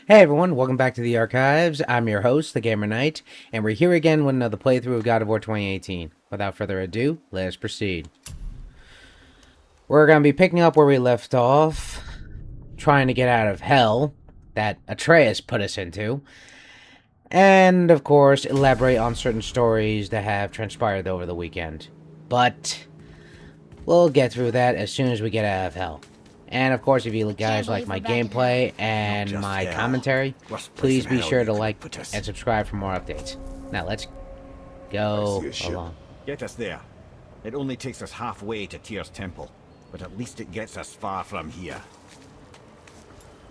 Hey everyone, welcome back to the archives. I'm your host, the Gamer Knight, and we're here again with another playthrough of God of War 2018. Without further ado, let's proceed. We're going to be picking up where we left off, trying to get out of hell that Atreus put us into, and of course, elaborate on certain stories that have transpired over the weekend. But we'll get through that as soon as we get out of hell. And of course, if you guys like my gameplay and my commentary, please be sure to like and subscribe for more updates. Now let's go along. Get us there. It only takes us halfway to Tyr's temple, but at least it gets us far from here.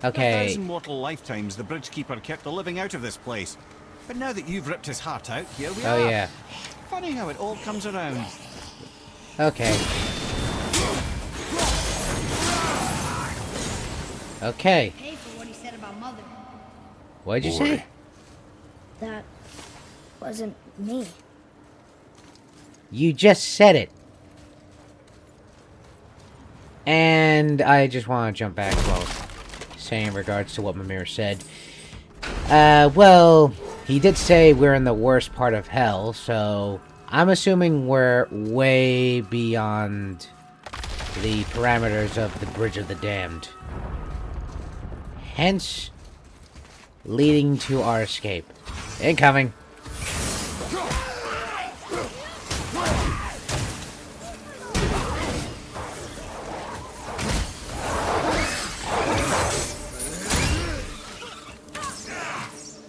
Okay. 1,000 mortal lifetimes, the Bridgekeeper kept the living out of this place. But now that you've ripped his heart out, here we are. Oh yeah. Funny how it all comes around. Okay. Okay. Pay for what he said about Mother. What'd you say? That wasn't me. You just said it. And I just want to jump back while saying in regards to what Mimir said. Well, he did say we're in the worst part of hell, so I'm assuming we're way beyond the parameters of the Bridge of the Damned. Hence, leading to our escape. Incoming.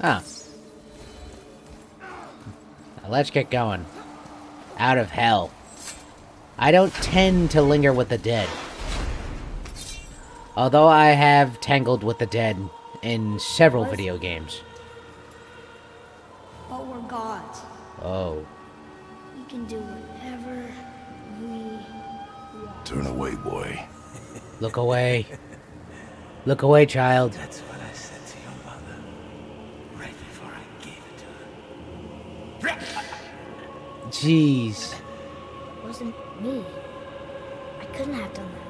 Ah. Now let's get going. Out of hell. I don't tend to linger with the dead. Although I have tangled with the dead in several video games. But we're gods. Oh. We can do whatever we want. Turn away, boy. Look away. Look away, child. That's what I said to your mother. Right before I gave it to her. Jeez. It wasn't me. I couldn't have done that.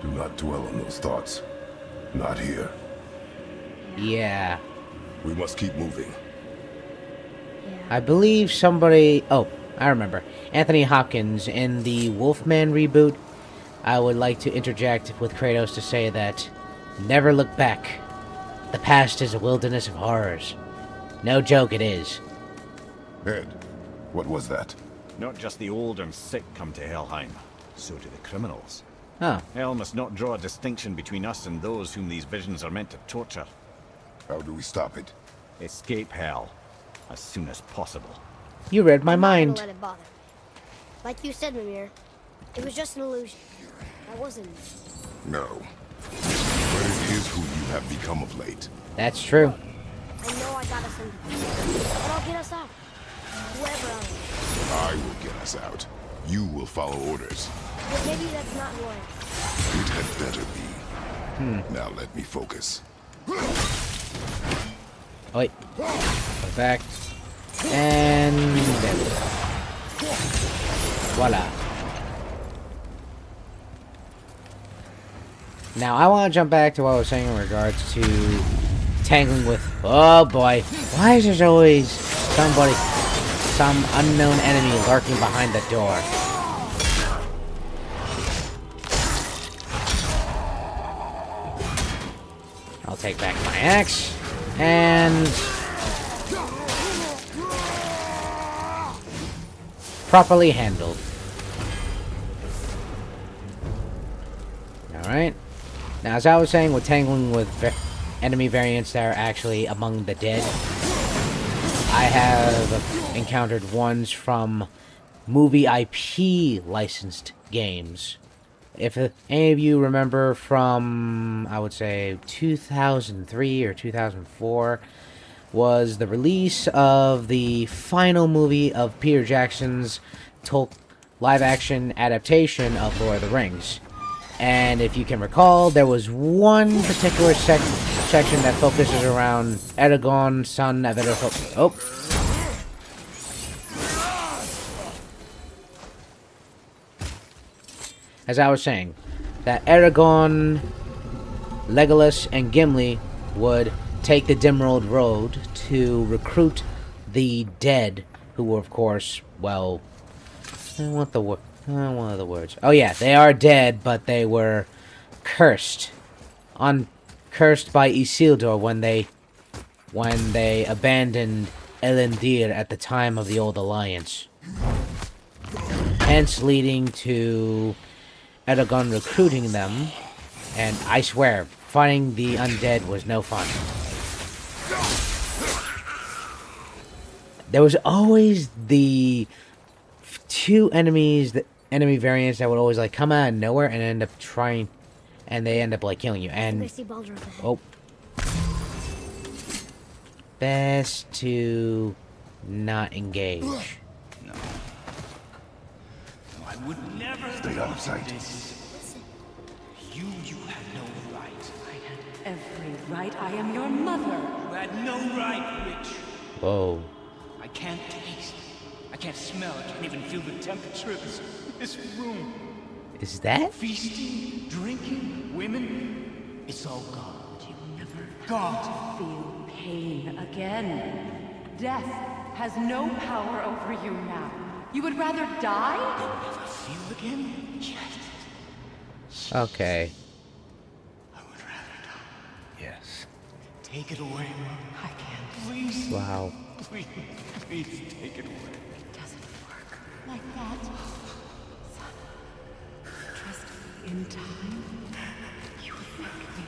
Do not dwell on those thoughts. Not here. Yeah. We must keep moving. Yeah. I believe somebody... Oh, I remember. Anthony Hopkins in the Wolfman reboot. I would like to interject with Kratos to say that never look back. The past is a wilderness of horrors. No joke it is. Ed, what was that? Not just the old and sick come to Helheim, so do the criminals. Oh. Hell must not draw a distinction between us and those whom these visions are meant to torture. How do we stop it? Escape hell as soon as possible. You read my I'm not gonna mind. let it bother me. Like you said, Mimir, it was just an illusion. I wasn't. No. But it is who you have become of late. That's true. I know I got us in, but I'll get us out. Whoever I am. I will get us out. You will follow orders. But maybe that's not who I am. It had better be. Now let me focus. Oh, wait. Go back. And... there we go. Voila. Now, I want to jump back to what I was saying in regards to tangling with... Oh, boy. Why is there always somebody... some unknown enemy lurking behind the door? I'll take back my axe. And... properly handled. Alright. Now, as I was saying, with tangling with enemy variants that are actually among the dead, I have encountered ones from movie IP licensed games. If any of you remember from, I would say, 2003 or 2004, was the release of the final movie of Peter Jackson's live-action adaptation of Lord of the Rings. And if you can recall, there was one particular section that focuses around Aragorn, son of Edelfo- Oh! As I was saying, that Aragorn, Legolas, and Gimli would take the Dimroad Road to recruit the dead, who were, of course, well, what the one of the words. Oh yeah, they are dead, but they were cursed, cursed by Isildur when they abandoned Elendil at the time of the Old Alliance. Hence leading to Eragon recruiting them, and I swear, fighting the undead was no fun. There was always the two enemy variants that would always like come out of nowhere and end up like killing you. And They see Baldur up ahead. oh, best to not engage. No. No, I would never stay out of sight. You had no right. I had every right. I am your mother. You had no right, witch. Whoa. I can't taste. I can't smell. I can't even feel the temperature of this room. Is that? Feasting, drinking, women. It's all gone. You will never Gone. feel pain again. Death has no power over you now. You would rather die? Never feel again? Yes. Okay. I would rather die. Yes. Take it away, Mom. I can't. Please. Wow. Please, please take it away. It doesn't work like that. Son, trust me. In time, you will thank me.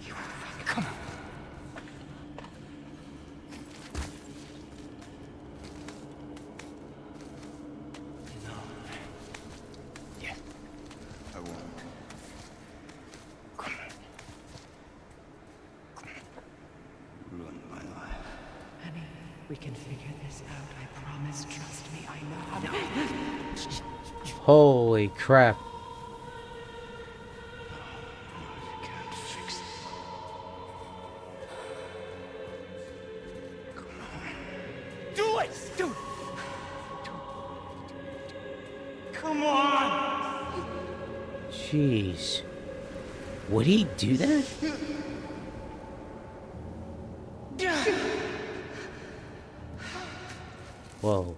You will thank me. Come on. No. Yes. I won't. Come on. Ruined my life. Honey, we can figure this out. I promise. Trust me. I know how to. Holy crap. I can't fix it. Come on. Do it! Do it! Come on! Jeez. Would he do that? Whoa.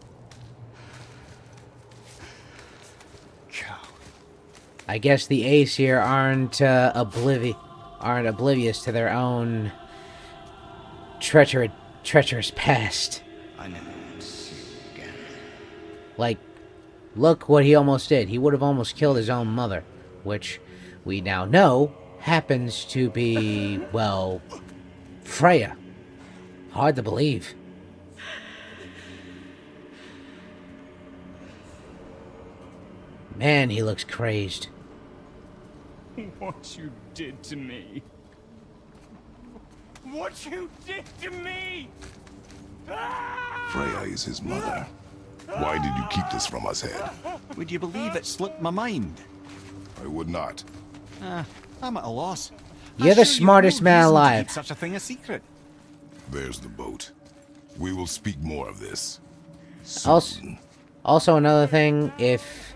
I guess the Aesir aren't oblivious to their own treacherous past. I never want to see you again. Like, look what he almost did. He would have almost killed his own mother, which we now know happens to be, well, Freya. Hard to believe. Man, he looks crazed. What you did to me. What you did to me! Freya is his mother. Why did you keep this from us, Head? Would you believe it slipped my mind? I would not. I'm at a loss. You're I'm the sure you've smartest no man reason to alive. keep such a thing a secret. There's the boat. We will speak more of this. Also, also another thing, if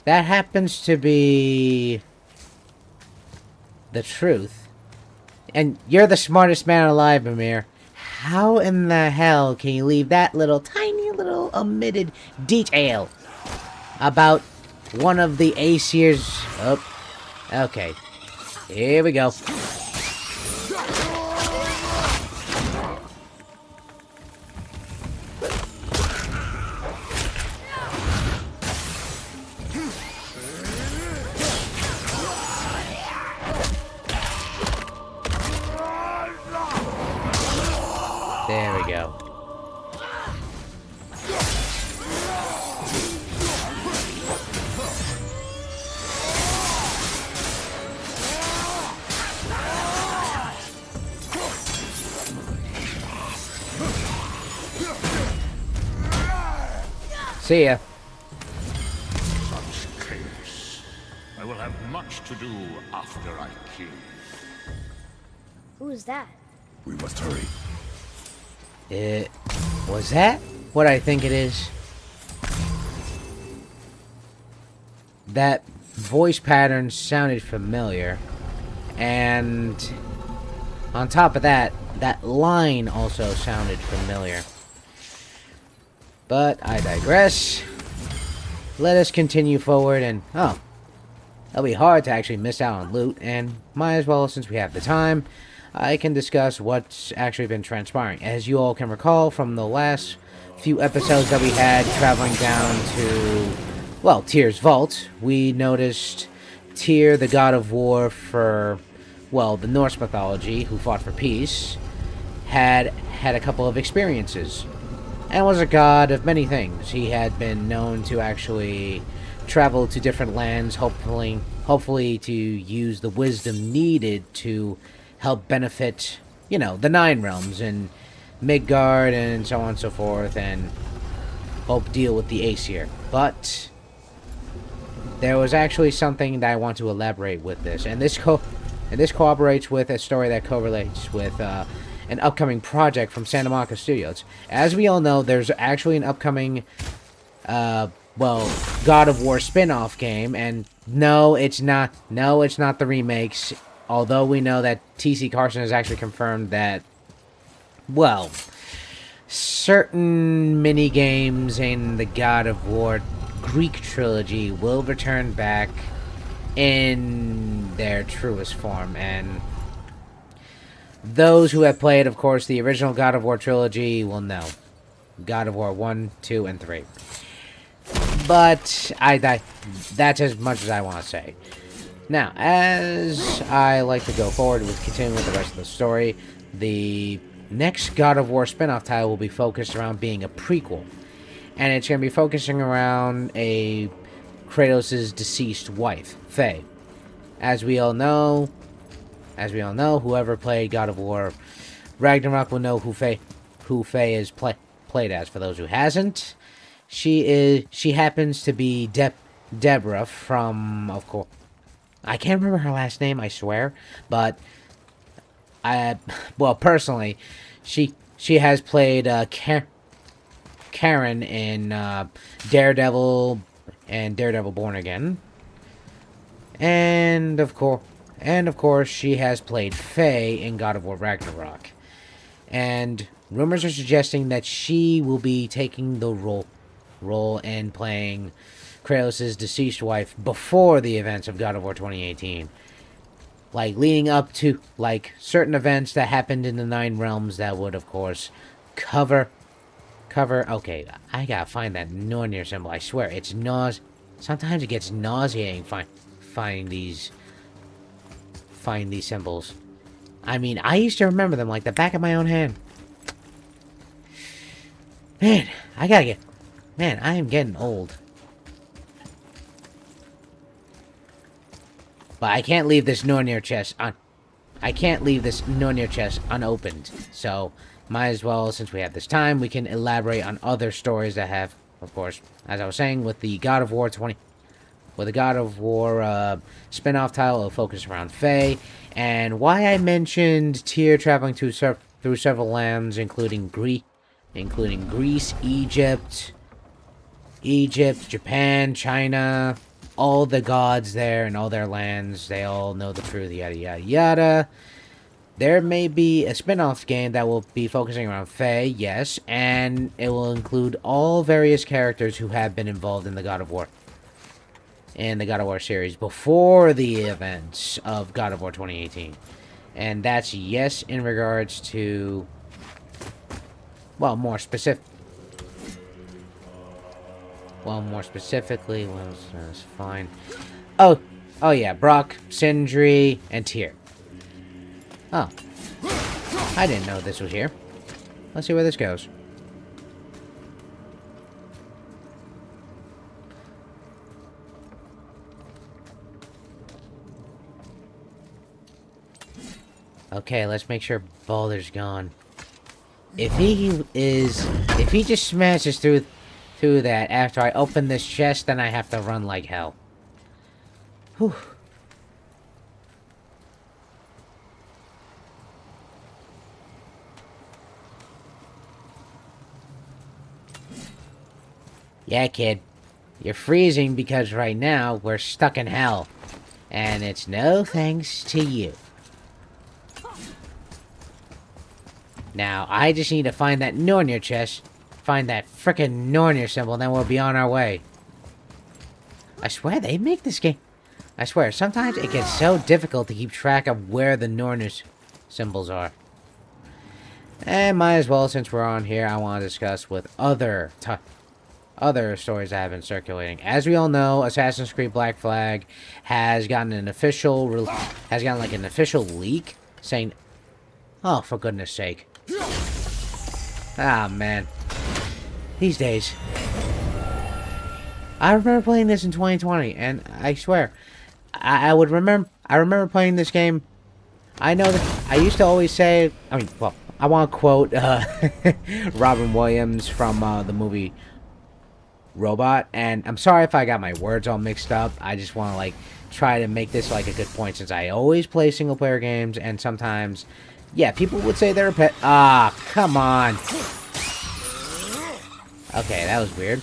that happens to be the truth, and you're the smartest man alive, Mimir, how in the hell can you leave that little tiny little omitted detail about one of the Aesir's... Oh, okay. Here we go. There we go. See ya. Such chaos. I will have much to do after I kill. Who is that? We must hurry. Was that what I think it is? That voice pattern sounded familiar. And on top of that, that line also sounded familiar. But I digress. Let us continue forward and... oh, it'll be hard to actually miss out on loot, and might as well, since we have the time, I can discuss what's actually been transpiring. As you all can recall from the last few episodes that we had traveling down to, well, Tyr's vault, we noticed Tyr, the god of war for, well, the Norse mythology, who fought for peace, had a couple of experiences, and was a god of many things. He had been known to actually travel to different lands, hopefully to use the wisdom needed to help benefit, you know, the Nine Realms and Midgard and so on and so forth, and hope deal with the Aesir. But there was actually something that I want to elaborate with this, and this corroborates with a story that correlates with an upcoming project from Santa Monica Studios. As we all know, there's actually an upcoming, well, God of War spin-off game, and no, it's not the remakes, although we know that T.C. Carson has actually confirmed that, well, certain mini-games in the God of War Greek trilogy will return back in their truest form, and those who have played, of course, the original God of War trilogy will know. God of War 1, 2, and 3. But that's as much as I want to say. Now, as I like to go forward with continuing with the rest of the story, the next God of War spin-off title will be focused around being a prequel. And it's going to be focusing around a Kratos' deceased wife, Faye. As we all know, whoever played God of War Ragnarok will know who Faye is played as. For those who hasn't, she happens to be Deborah from, of course, I can't remember her last name, I swear, but well, personally, she has played Karen in Daredevil and Daredevil Born Again, and of course, she has played Faye in God of War Ragnarok. And rumors are suggesting that she will be taking the role and playing Kratos' deceased wife before the events of God of War 2018. Like, leading up to, like, certain events that happened in the Nine Realms that would, of course, cover... Okay, I gotta find that Nornir symbol. I swear, it's sometimes it gets nauseating finding these symbols. I mean, I used to remember them like the back of my own hand. Man, I am getting old. But I can't leave this Nornir chest unopened. So, might as well, since we have this time, we can elaborate on other stories that have, of course, as I was saying, with the God of War spin-off title, it'll focus around Faye, and why I mentioned Tyr traveling through several lands, including Greece, Egypt, Japan, China, all the gods there and all their lands, they all know the truth, yada yada yada. There may be a spin-off game that will be focusing around Faye, yes, and it will include all various characters who have been involved in the God of War series before the events of God of War 2018. And that's, yes, in regards to, well, more specifically, well, that's fine. Oh yeah, Brock, Sindri, and Tyr. Oh. I didn't know this was here. Let's see where this goes. Okay, let's make sure Baldur's gone. If he just smashes through that after I open this chest, then I have to run like hell. Whew. Yeah, kid. You're freezing because right now we're stuck in hell. And it's no thanks to you. Now, I just need to find that Nornir chest, find that frickin' Nornir symbol, and then we'll be on our way. I swear, they make this game... I swear, sometimes it gets so difficult to keep track of where the Nornir symbols are. And might as well, since we're on here, I want to discuss with other stories that have been circulating. As we all know, Assassin's Creed Black Flag has gotten an official leak saying, oh, for goodness sake. Ah, man. These days. I remember playing this in 2020, and I swear, I remember playing this game. I know that I used to always say, I want to quote Robin Williams from the movie Robot, and I'm sorry if I got my words all mixed up. I just want to, like, try to make this, like, a good point, since I always play single-player games, and sometimes, yeah, people would say they're a pet. Ah, come on. Okay, that was weird.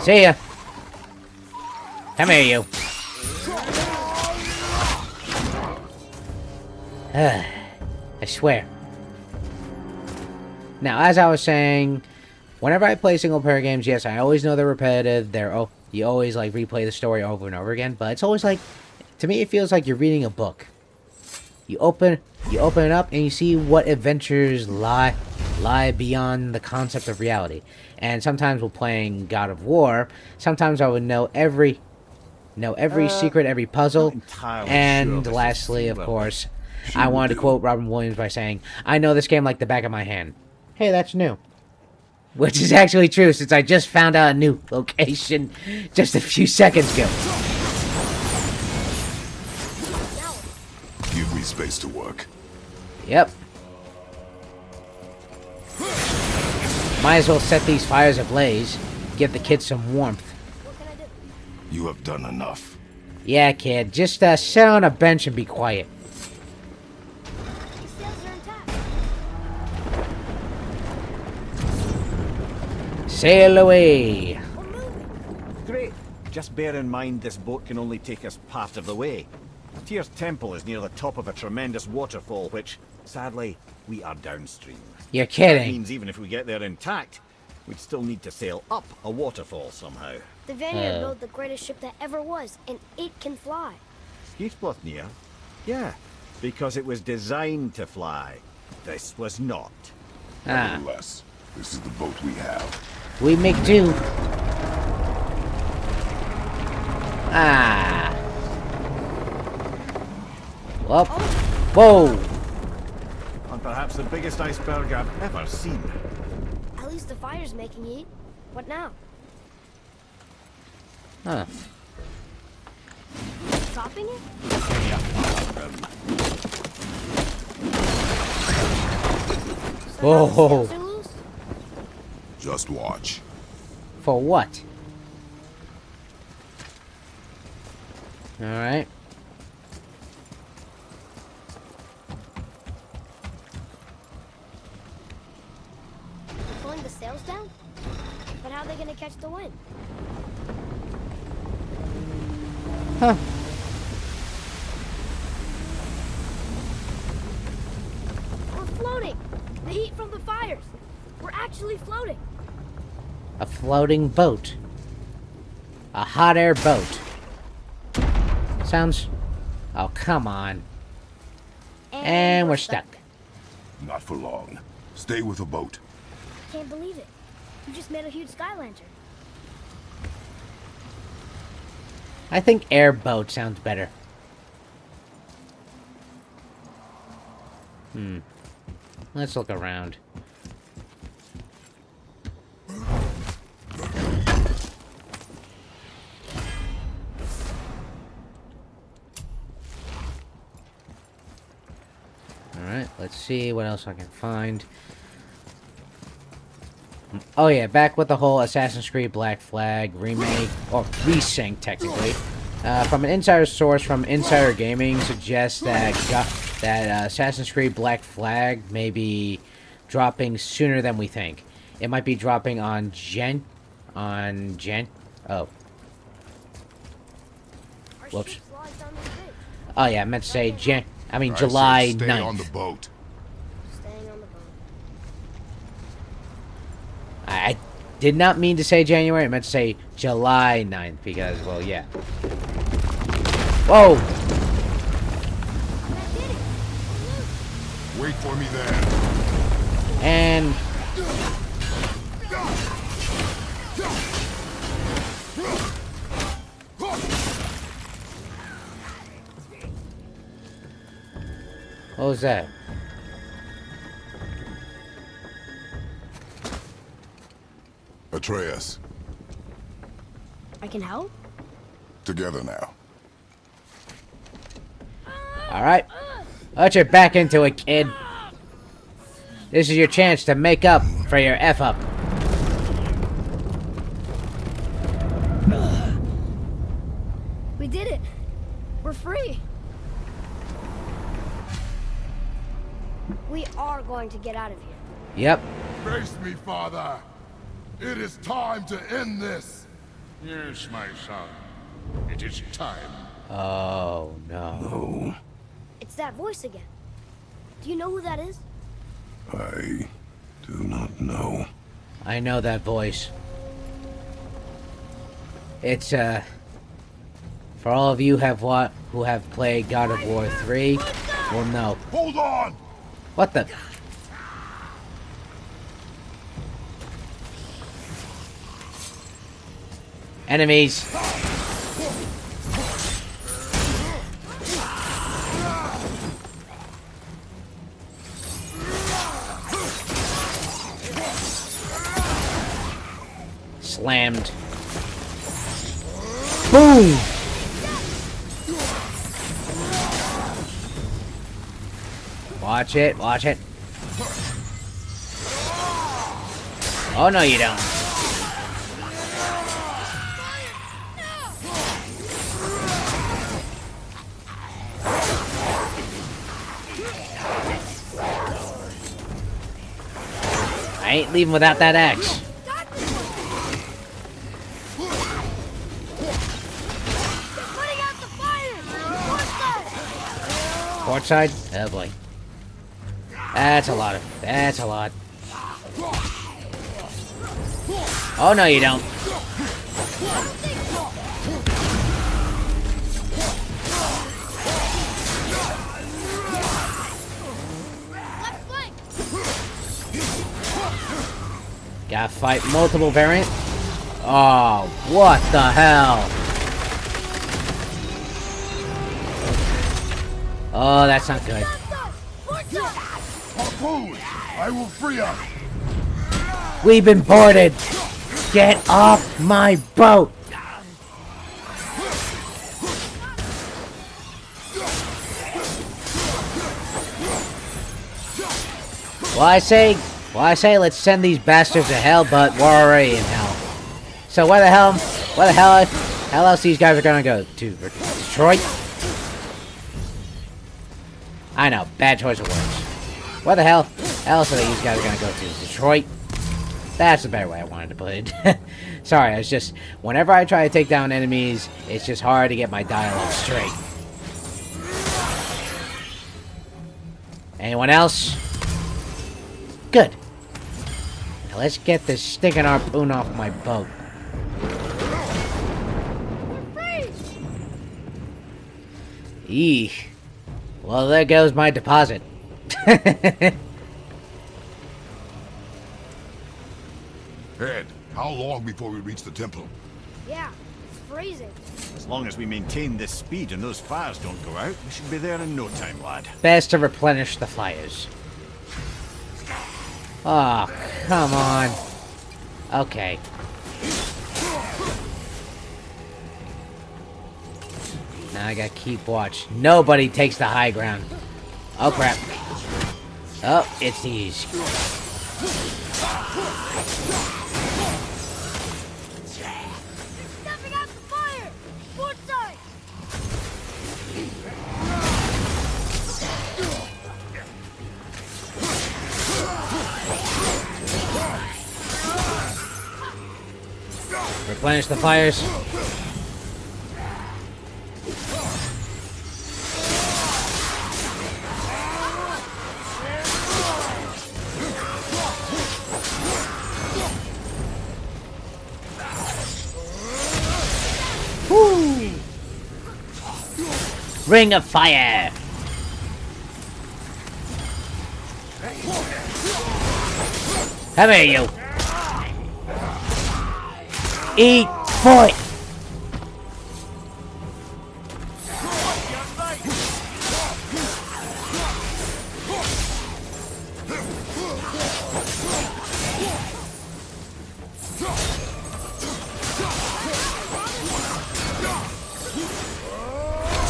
See ya. Come here, you. I swear. Now, as I was saying, whenever I play single-player games, yes, I always know they're repetitive. You always, like, replay the story over and over again. But it's always like, to me, it feels like you're reading a book. You open it up, and you see what adventures lie beyond the concept of reality. And sometimes while playing God of War, sometimes I would know every secret, every puzzle. And lastly, of course, I wanted to quote Robin Williams by saying, I know this game like the back of my hand. Hey, that's new. Which is actually true, since I just found out a new location just a few seconds ago. Give me space to work. Yep. Might as well set these fires ablaze. Give the kids some warmth. What can I do? You have done enough. Yeah, kid. Just sit on a bench and be quiet. These sails are intact. Sail away. We're moving. Great. Just bear in mind this boat can only take us part of the way. Tyr's temple is near the top of a tremendous waterfall, which, sadly, we are downstream. You're That kidding. means even if we get there intact, we'd still need to sail up a waterfall somehow. The Vanguard built the greatest ship that ever was, and it can fly. Skidbladnir? Yeah, because it was designed to fly. This was not. Ah, Nevertheless, this is the boat we have. we make do. Ah. Well, whoa. And perhaps the biggest iceberg I've ever seen. At least the fire's making heat. What now? Huh. Dropping it? So now the Whoa. sails are loose? Just watch. For what? Alright. They're pulling the sails down? But how are they gonna catch the wind? Huh. We're floating! The heat from the fires! We're actually floating! A floating boat. A hot air boat. Sounds... Oh, come on. And we're stuck. Not for long. Stay with the boat. Can't believe it. You just made a huge sky lantern. I think airboat sounds better. Let's look around. Alright, let's see what else I can find. Oh yeah, back with the whole Assassin's Creed Black Flag remake, or resync technically. From an insider source from Insider Gaming suggests that Assassin's Creed Black Flag may be dropping sooner than we think. It might be dropping on oh. Our Whoops. ship slides down this bridge. Oh yeah, I meant to say I mean, I July said stay 9th. on the boat. Staying on the boat. I did not mean to say January. I meant to say July 9th because, well, yeah. Whoa! I did it. Wait for me there. And... what was that? Atreus, I can help? together now. Alright. Let your back into it, kid. This is your chance to make up for your F-up. We did it. We're free. We are going to get out of here. Yep. Face me, father. It is time to end this. Yes, my son. It is time. Oh, no. It's that voice again. Do you know who that is? I do not know. I know that voice. It's, for all of you who have played God of War 3, will know. Hold on! What the? Enemies. Slammed. Boom! Watch it, watch it. Oh, no, you don't. I ain't leaving without that axe. Putting out the fire! Port side? Oh boy. That's a lot. That's a lot. Oh no, you don't. Left flank! Gotta fight multiple variants. Oh, what the hell? Oh, that's not good. Harpoon! I will free us! We've been boarded. Get off my boat. Well, I say, let's send these bastards to hell, but we're already in hell. So where the hell else these guys are gonna go to? Detroit? I know, bad choice of words. Where the hell else are these guys gonna go to? Detroit? That's the better way I wanted to put it. Sorry, it's just, whenever I try to take down enemies, it's just hard to get my dialogue straight. Anyone else? Good. Now let's get this stinking harpoon off my boat. We're free! Eek. Well, there goes my deposit. Ed, how long before we reach the temple? Yeah, it's freezing. As long as we maintain this speed and those fires don't go out, we should be there in no time, lad. Best to replenish the fires. Oh, come on. Okay. Now I gotta keep watch. Nobody takes the high ground. Oh, crap. Oh, it's these. Stepping out the fire! Port side! Replenish the fires. Ring of fire! Come here, you! Eat foot!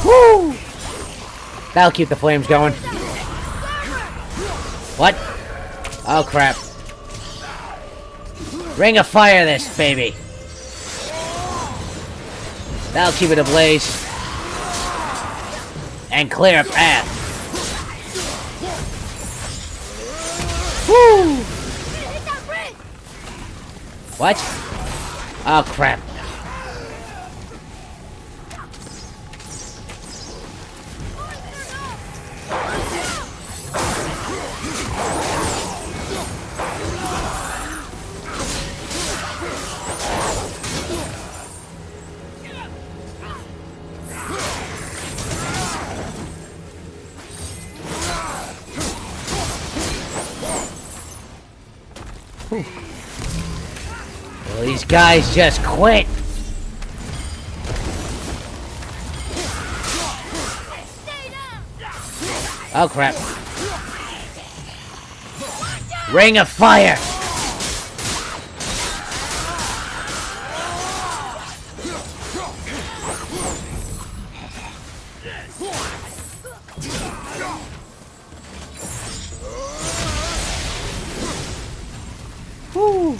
Woo! That'll keep the flames going. What? Oh crap. Ring of fire this baby. That'll keep it ablaze. And clear a path. Woo! What? Oh crap. Well, these guys just quit. Oh crap. Ring of fire. Woo.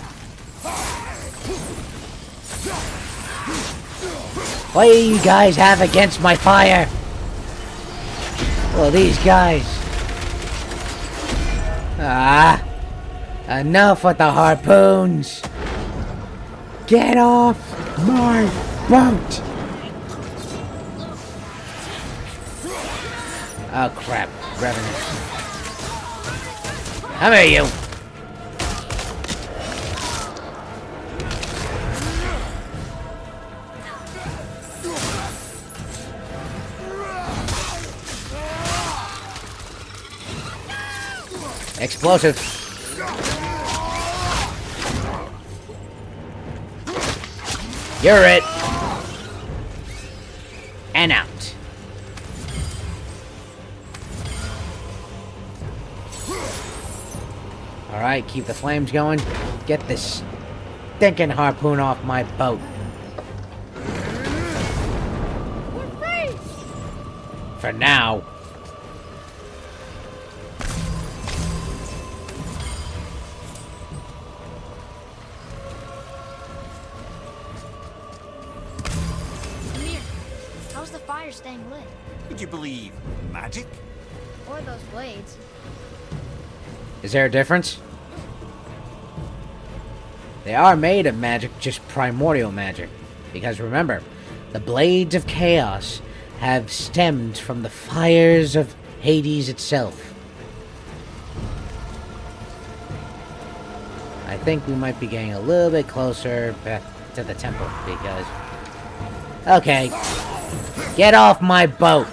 What do you guys have against my fire? Well, these guys. Ah. Enough with the harpoons. Get off my boat. Oh crap. Revenant. Come here, you. Explosive. You're it. And out. Alright, keep the flames going. Get this stinking harpoon off my boat. We're free! For now. How's the fire staying lit? Would you believe magic? Or those blades? Is there a difference? They are made of magic, just primordial magic. Because remember, the blades of chaos have stemmed from the fires of Hades itself. I think we might be getting a little bit closer back to the temple, because... Okay. Get off my boat!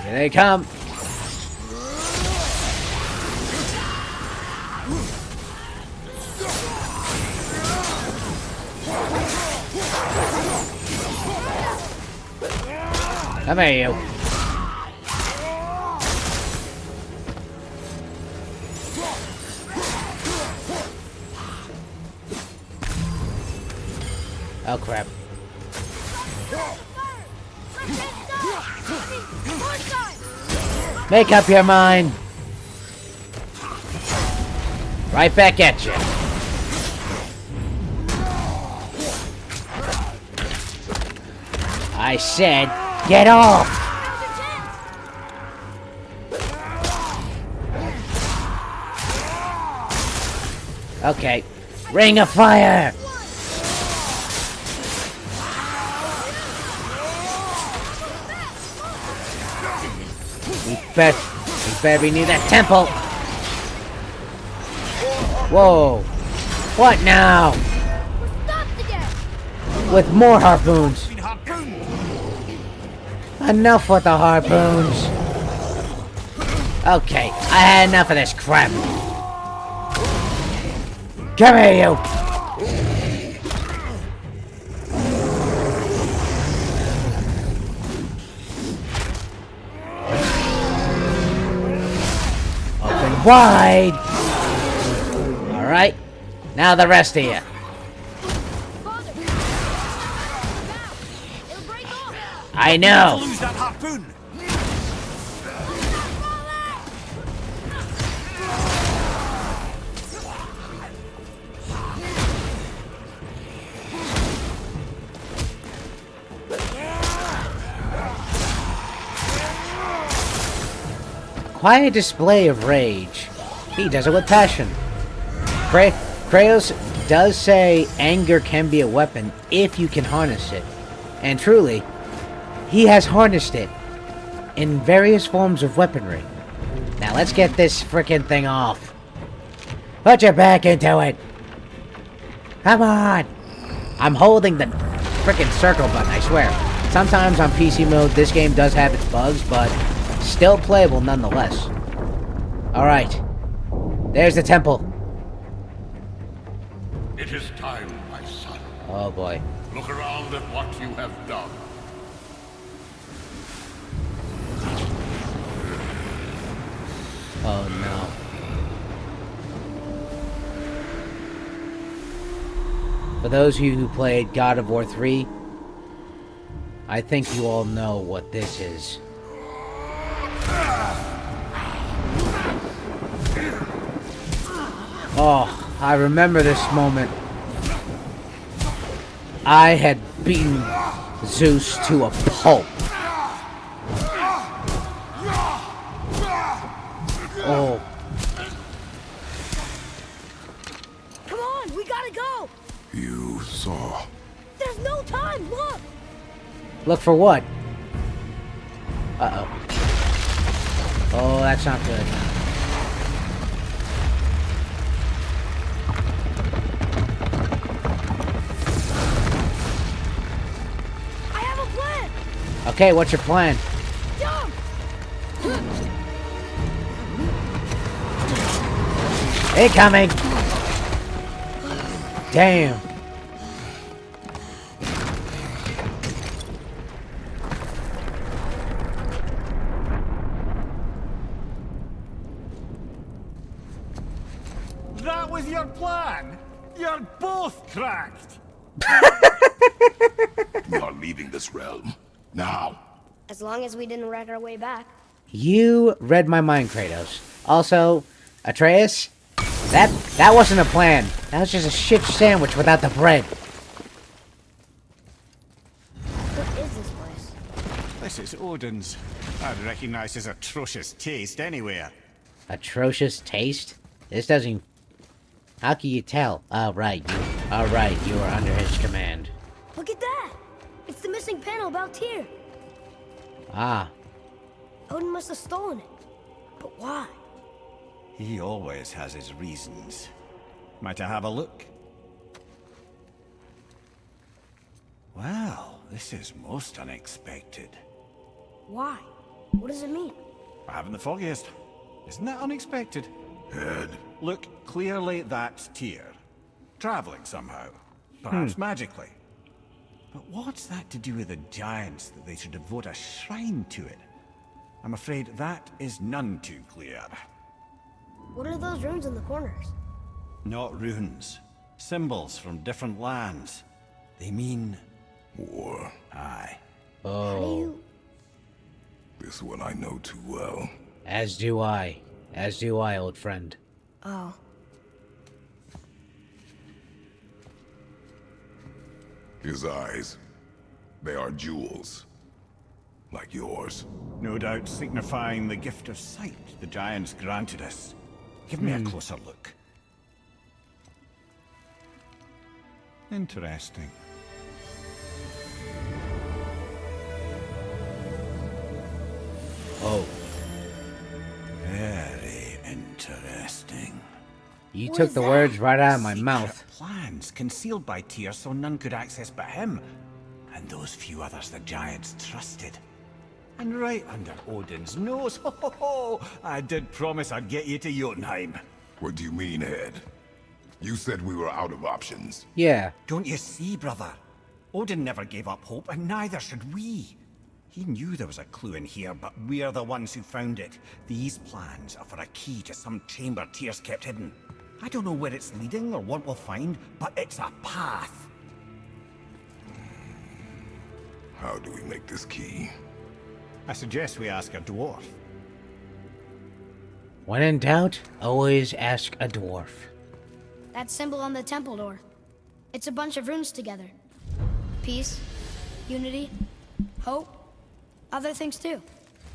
Here they come! Come here, you. Oh, crap. Make up your mind. Right back at you. I said, get off! Okay. Ring of fire! We better be near that temple. Whoa. What now? We're stopped again. With more harpoons. Been harpooned. Enough with the harpoons. Okay, I had enough of this crap. Come here, you. Open wide. All right, now the rest of you. Father. Now. It'll break off. I know. Lose that harpoon. Quiet display of rage. He does it with passion. Kratos does say anger can be a weapon if you can harness it. And truly, he has harnessed it in various forms of weaponry. Now let's get this frickin' thing off. Put your back into it. Come on. I'm holding the frickin' circle button, I swear. Sometimes on PC mode, this game does have its bugs, but still playable nonetheless. Alright. There's the temple. It is time, my son. Oh boy. Look around at what you have done. Oh no. For those of you who played God of War 3, I think you all know what this is. Oh, I remember this moment. I had beaten Zeus to a pulp. Oh. Come on, we gotta go. You saw. There's no time. Look. Look for what? Uh-oh. Oh, that's not good. I have a plan. Okay, what's your plan? Jump. Incoming! Damn. That was your plan? You're both cracked. We are leaving this realm. Now. As long as we didn't wreck our way back. You read my mind, Kratos. Also, Atreus, that wasn't a plan. That was just a shit sandwich without the bread. What is this place? This is Odin's. I'd recognize his atrocious taste anywhere. Atrocious taste? This doesn't... How can you tell? Alright, you are under his command. Look at that. It's the missing panel about Tyr. Ah, Odin must have stolen it. But why? He always has his reasons. Might I have a look? Well, this is most unexpected. Why? What does it mean? I haven't the foggiest. Isn't that unexpected? Head. Look, clearly that's Tyr. Traveling somehow. Perhaps magically. But what's that to do with the giants that they should devote a shrine to it? I'm afraid that is none too clear. What are those runes in the corners? Not runes. Symbols from different lands. They mean... War. Aye. How do oh, you... This one I know too well. as do I. As do I, old friend. Oh. His eyes. They are jewels. Like yours. No doubt signifying the gift of sight the giants granted us. Give me a closer look. Interesting. Oh. You What took is the that? words right out of my Secret mouth. plans concealed by Tyr so none could access but him, and those few others the giants trusted. And right under Odin's nose, ho ho ho! I did promise I'd get you to Jotunheim. What do you mean, Head? You said we were out of options. Yeah. Don't you see, brother? Odin never gave up hope, and neither should we. He knew there was a clue in here, but we're the ones who found it. These plans are for a key to some chamber Tyr's kept hidden. I don't know where it's leading or what we'll find, but it's a path. How do we make this key? I suggest we ask a dwarf. When in doubt, always ask a dwarf. That symbol on the temple door. It's a bunch of runes together. Peace, unity, hope, other things too.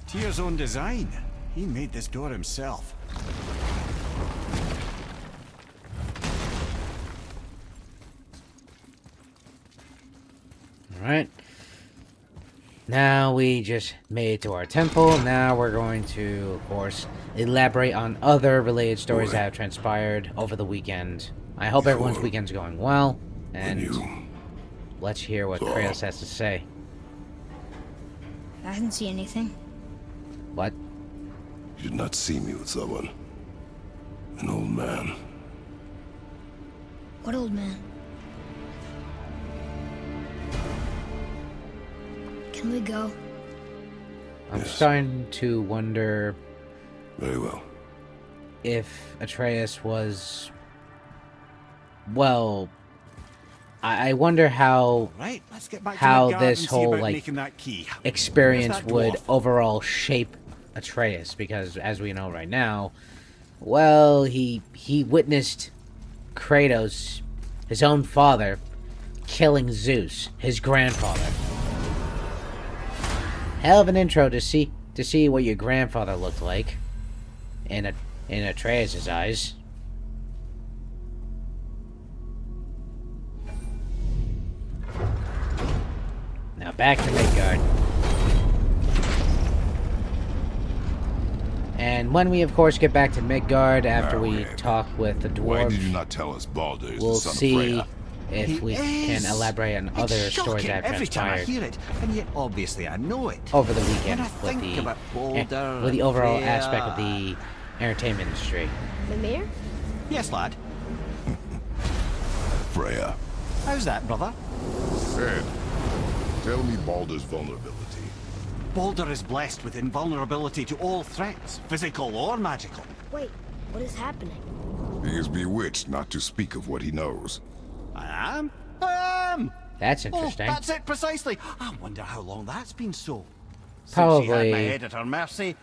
Tyr's own design. He made this door himself. Alright. Now we just made it to our temple. Now we're going to, of course, elaborate on other related stories that have transpired over the weekend. I hope everyone's weekend's going well, and let's hear what Kratos has to say. I didn't see anything. What? You did not see me with someone. An old man. What old man? Can we go? I'm Yes. starting to wonder Very well. if Atreus was... Well... I wonder how Right, let's get back How to Midgard this and see whole, about like, making that key. experience Where's that would dwarf? overall shape Atreus, because as we know right now, well, he witnessed Kratos, his own father, killing Zeus, his grandfather. Hell of an intro to see what your grandfather looked like in Atreus' eyes. Now back to Midgard. And when we, of course, get back to Midgard after we talk with the Why did you dwarves, not tell us Baldur is we'll the son of see Freya? if He we can is. elaborate on It's other stories shocking that have every time I transpired hear it, and yet obviously I know it. over the weekend When I with think about Baldur with the and overall Freya- aspect of the entertainment industry. Mimir? Yes, lad. Freya. How's that, brother? Head, tell me Baldur's vulnerability. Baldur is blessed with invulnerability to all threats, physical or magical. Wait, what is happening? He is bewitched not to speak of what he knows. I am? I am! That's Oh, interesting. that's it precisely. I wonder how long that's been so. Since she Probably- had my head at her mercy,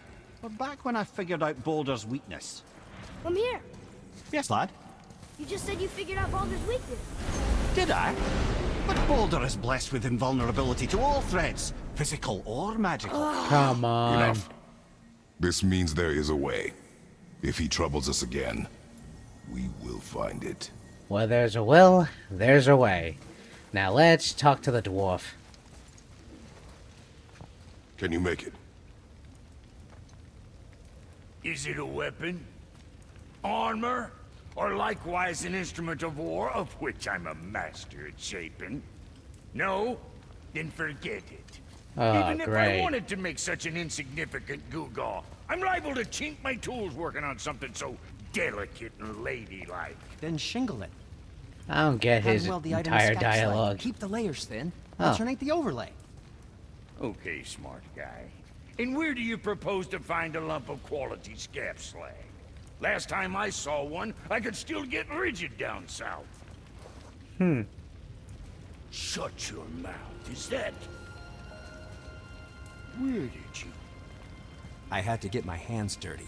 or back when I figured out Baldur's weakness. Mimir, Yes, lad. you just said you figured out Baldur's weakness. Did I? But Baldur is blessed with invulnerability to all threats, physical or magical. Come on. Enough. This means there is a way. If he troubles us again, we will find it. Where there's a will, there's a way. Now let's talk to the dwarf. Can you make it? Is it a weapon? Armor? Or likewise an instrument of war, of which I'm a master at shaping? No? Then forget it. Oh, Even if I great. wanted to make such an insignificant gewgaw, I'm liable to chink my tools working on something so delicate and ladylike. Then shingle it. I don't get his Hand weld the item entire stack slightly. dialogue. Keep the layers thin. Oh. Alternate the overlay. Okay, smart guy. And where do you propose to find a lump of quality scap slag? Last time I saw one, I could still get rigid down south. Shut your mouth, is that... Where did you... I had to get my hands dirty.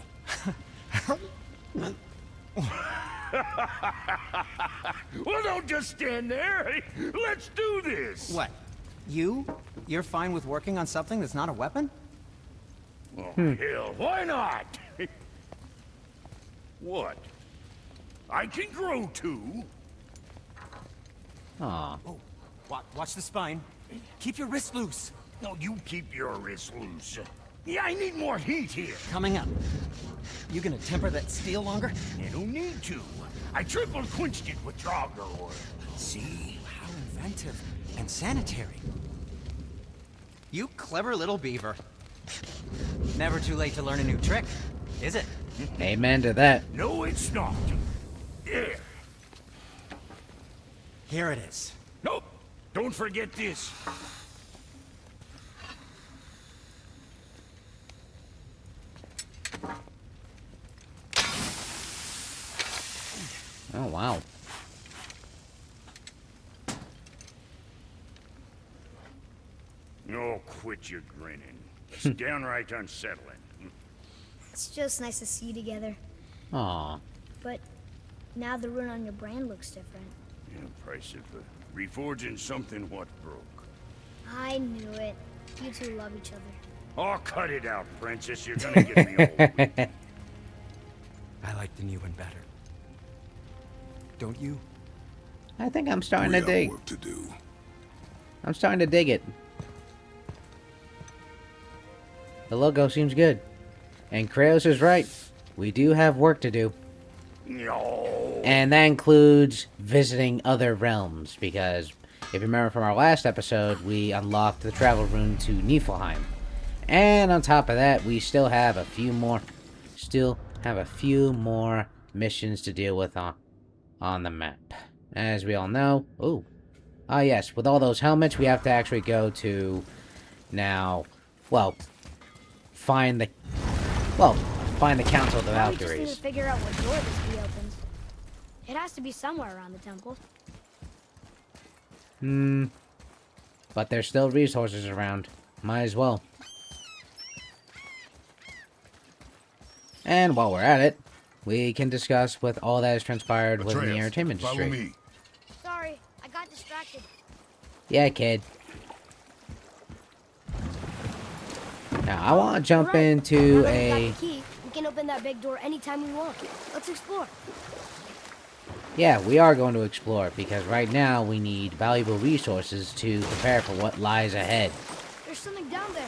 Well, don't just stand there. Let's do this. What? You're fine with working on something that's not a weapon? Oh, hell, why not? What? I can grow too. Aw. Oh, watch the spine. Keep your wrist loose. No, you keep your wrist loose. Yeah, I need more heat here. Coming up. You gonna temper that steel longer? I don't need to. I triple quenched it with Draugr oil. See? How inventive and sanitary. You clever little beaver. Never too late to learn a new trick, is it? Amen to that. No, it's not. There. Here it is. Nope. Don't forget this. Oh, wow. Oh, quit your grinning. It's downright unsettling. It's just nice to see you together. Aw. But now the rune on your brand looks different. Yeah, price of reforging something what broke. I knew it. You two love each other. Oh, cut it out, princess. You're gonna get me old. I like the new one better. Don't you? I think I'm starting We to have dig. work to do. I'm starting to dig it. The logo seems good. And Kratos is right. We do have work to do. No. And that includes visiting other realms, because if you remember from our last episode, we unlocked the travel rune to Niflheim. And on top of that, we still have a few more missions to deal with on the map. As we all know, yes, with all those helmets, we have to actually go to find the Council of the Now we just need to Valkyries. figure out what door this key opens. It has to be somewhere around the temple. But there's still resources around. Might as well. And while we're at it, we can discuss with all that has transpired within the Atreus, entertainment follow industry. me. Sorry, I got distracted. Yeah, kid. Now, I want to jump Right. into Now that we a... got the key, we can open that big door anytime we want. Let's explore. Yeah, we are going to explore, because right now we need valuable resources to prepare for what lies ahead. There's something down there.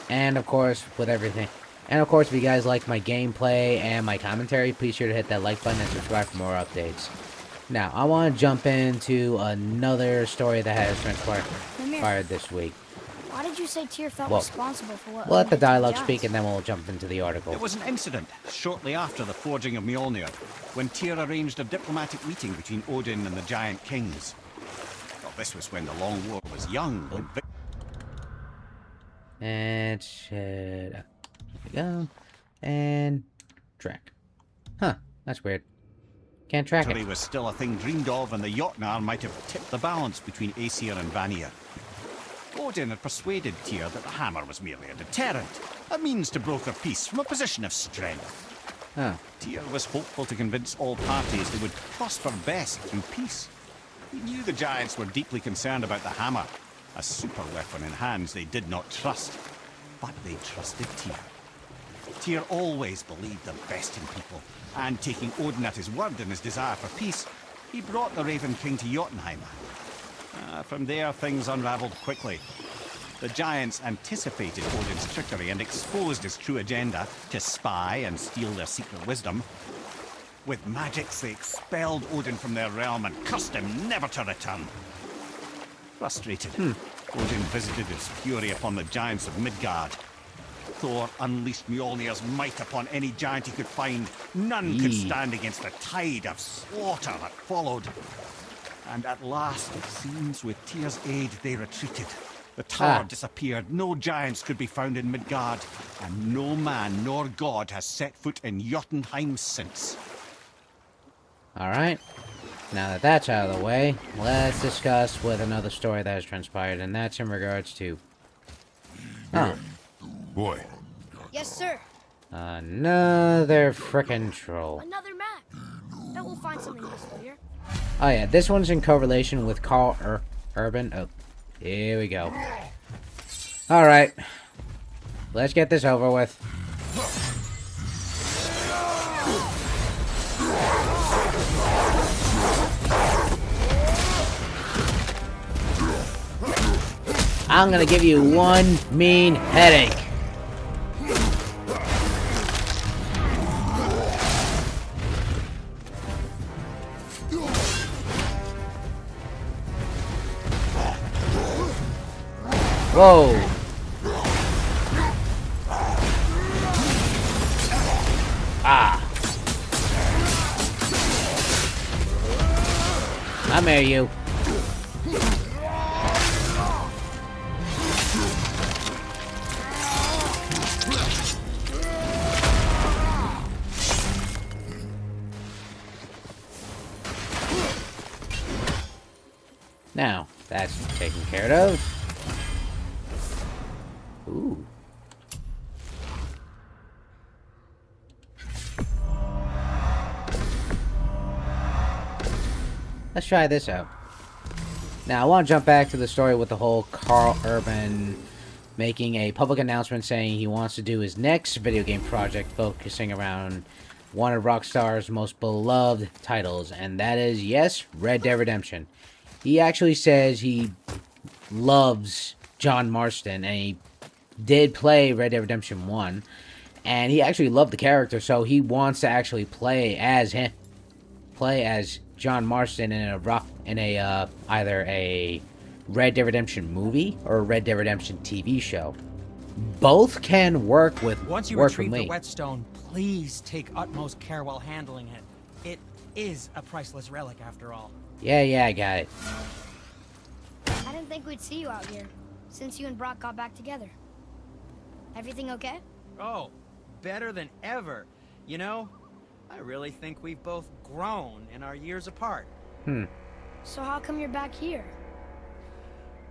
And of course, with everything. And of course, if you guys like my gameplay and my commentary, please sure to hit that like button and subscribe for more updates. Now, I want to jump into another story that has transpired this week. Why did you say Tyr felt Well, responsible for what? We'll let the Odin did to dialogue Giants? speak and then we'll jump into the article. There was an incident shortly after the forging of Mjolnir, when Tyr arranged a diplomatic meeting between Odin and the giant kings. Well, this was when the Long War was young. And And there we go. And track. Huh, that's weird. Can't track victory it. was still a thing dreamed of, and the Jotnar might have tipped the balance between Aesir and Vanir. Odin had persuaded Tyr that the hammer was merely a deterrent, a means to broker peace from a position of strength. Huh. Tyr was hopeful to convince all parties they would prosper best through peace. He knew the giants were deeply concerned about the hammer, a super weapon in hands they did not trust. But they trusted Tyr. Tyr always believed the best in people, and taking Odin at his word in his desire for peace, he brought the Raven King to Jotunheim. From there, things unraveled quickly. The giants anticipated Odin's trickery and exposed his true agenda to spy and steal their secret wisdom. With magics, they expelled Odin from their realm and cursed him never to return. Frustrated, Odin visited his fury upon the giants of Midgard. Thor unleashed Mjolnir's might upon any giant he could find. None could stand against the tide of slaughter that followed. And at last, it seems, with Tyr's aid, they retreated. The tower disappeared, no giants could be found in Midgard, and no man nor god has set foot in Jotunheim since. Alright. Now that that's out of the way, let's discuss with another story that has transpired, and that's in regards to... Oh, Boy, Yes, sir. another frickin' troll. Another map. Bet we'll find something useful here. Oh yeah, this one's in correlation with Carl Urban. Oh, here we go. Alright. Let's get this over with. I'm gonna give you one mean headache. Whoa. Ah. I'm here, you. Now, that's taken care of. Ooh. Let's try this out. Now, I want to jump back to the story with the whole Carl Urban making a public announcement saying he wants to do his next video game project focusing around one of Rockstar's most beloved titles, and that is, yes, Red Dead Redemption. He actually says he loves John Marston, and he did play Red Dead Redemption 1, and he actually loved the character, so he wants to actually play as him, play as John Marston in either a Red Dead Redemption movie or a Red Dead Redemption TV show. Both can work with Once you retrieve the whetstone, please take utmost care while handling it. It is a priceless relic after all. Yeah, I got it. I didn't think we'd see you out here, since you and Brock got back together. Everything okay? Oh, better than ever. You know, I really think we've both grown in our years apart. So how come you're back here?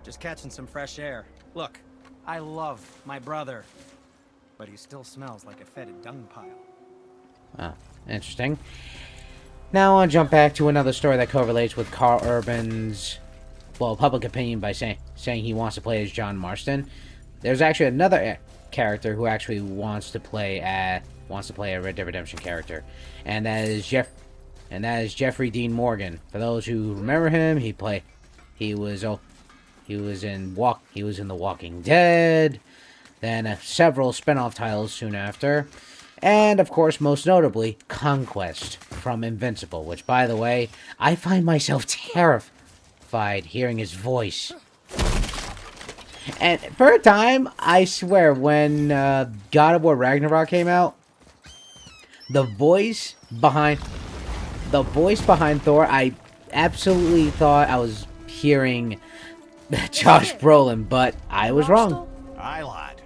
Just catching some fresh air. Look, I love my brother, but he still smells like a fetid dung pile. Oh, interesting. Now I want to jump back to another story that correlates with Carl Urban's, well, public opinion by saying he wants to play as John Marston. There's actually another character who actually wants to play a Red Dead Redemption character, and that is Jeffrey Dean Morgan. For those who remember him, he was in The Walking Dead, then several spin-off titles soon after, and of course, most notably, Conquest from Invincible, which, by the way, I find myself terrified hearing his voice. And for a time, I swear, when God of War Ragnarok came out, the voice behind Thor, I absolutely thought I was hearing Josh Brolin, but I was wrong. Aye, lad.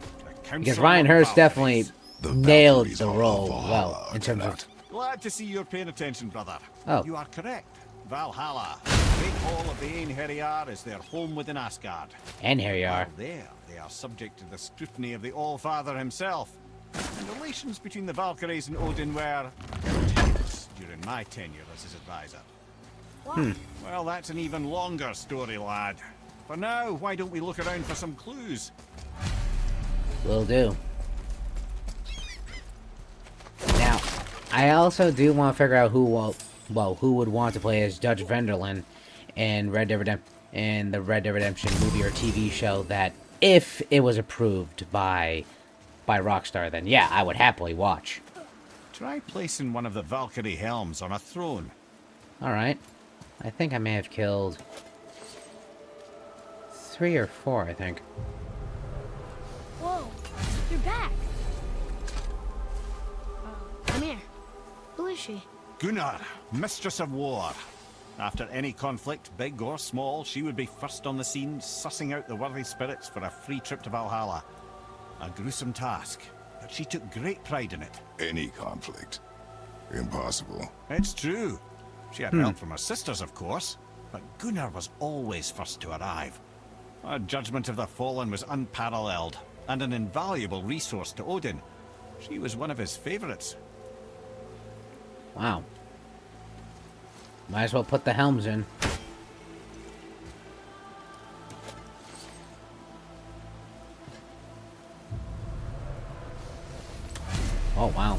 Because Ryan Hurst definitely nailed the role well, in terms of... Glad to see you're paying attention, brother. Oh. You are correct. Valhalla, the great hall of the Einherjar, is their home within Asgard. Einherjar. While there, they are subject to the scrutiny of the All-Father himself. And relations between the Valkyries and Odin were tense during my tenure as his advisor. Well, that's an even longer story, lad. For now, why don't we look around for some clues? Will do. Now, I also do want to figure out who would want to play as Dutch Vanderlyn in the Red Dead Redemption movie or TV show that, if it was approved by Rockstar, then yeah, I would happily watch. Try placing one of the Valkyrie helms on a throne. Alright. I think I may have killed 3 or 4, I think. Whoa, you're back. Come here. Who is she? Gunnar, Mistress of War. After any conflict, big or small, she would be first on the scene, sussing out the worthy spirits for a free trip to Valhalla. A gruesome task, but she took great pride in it. Any conflict. Impossible. It's true. She had help from her sisters, of course, but Gunnar was always first to arrive. Her judgment of the fallen was unparalleled, and an invaluable resource to Odin. She was one of his favorites. Wow. Might as well put the helms in. Oh, wow.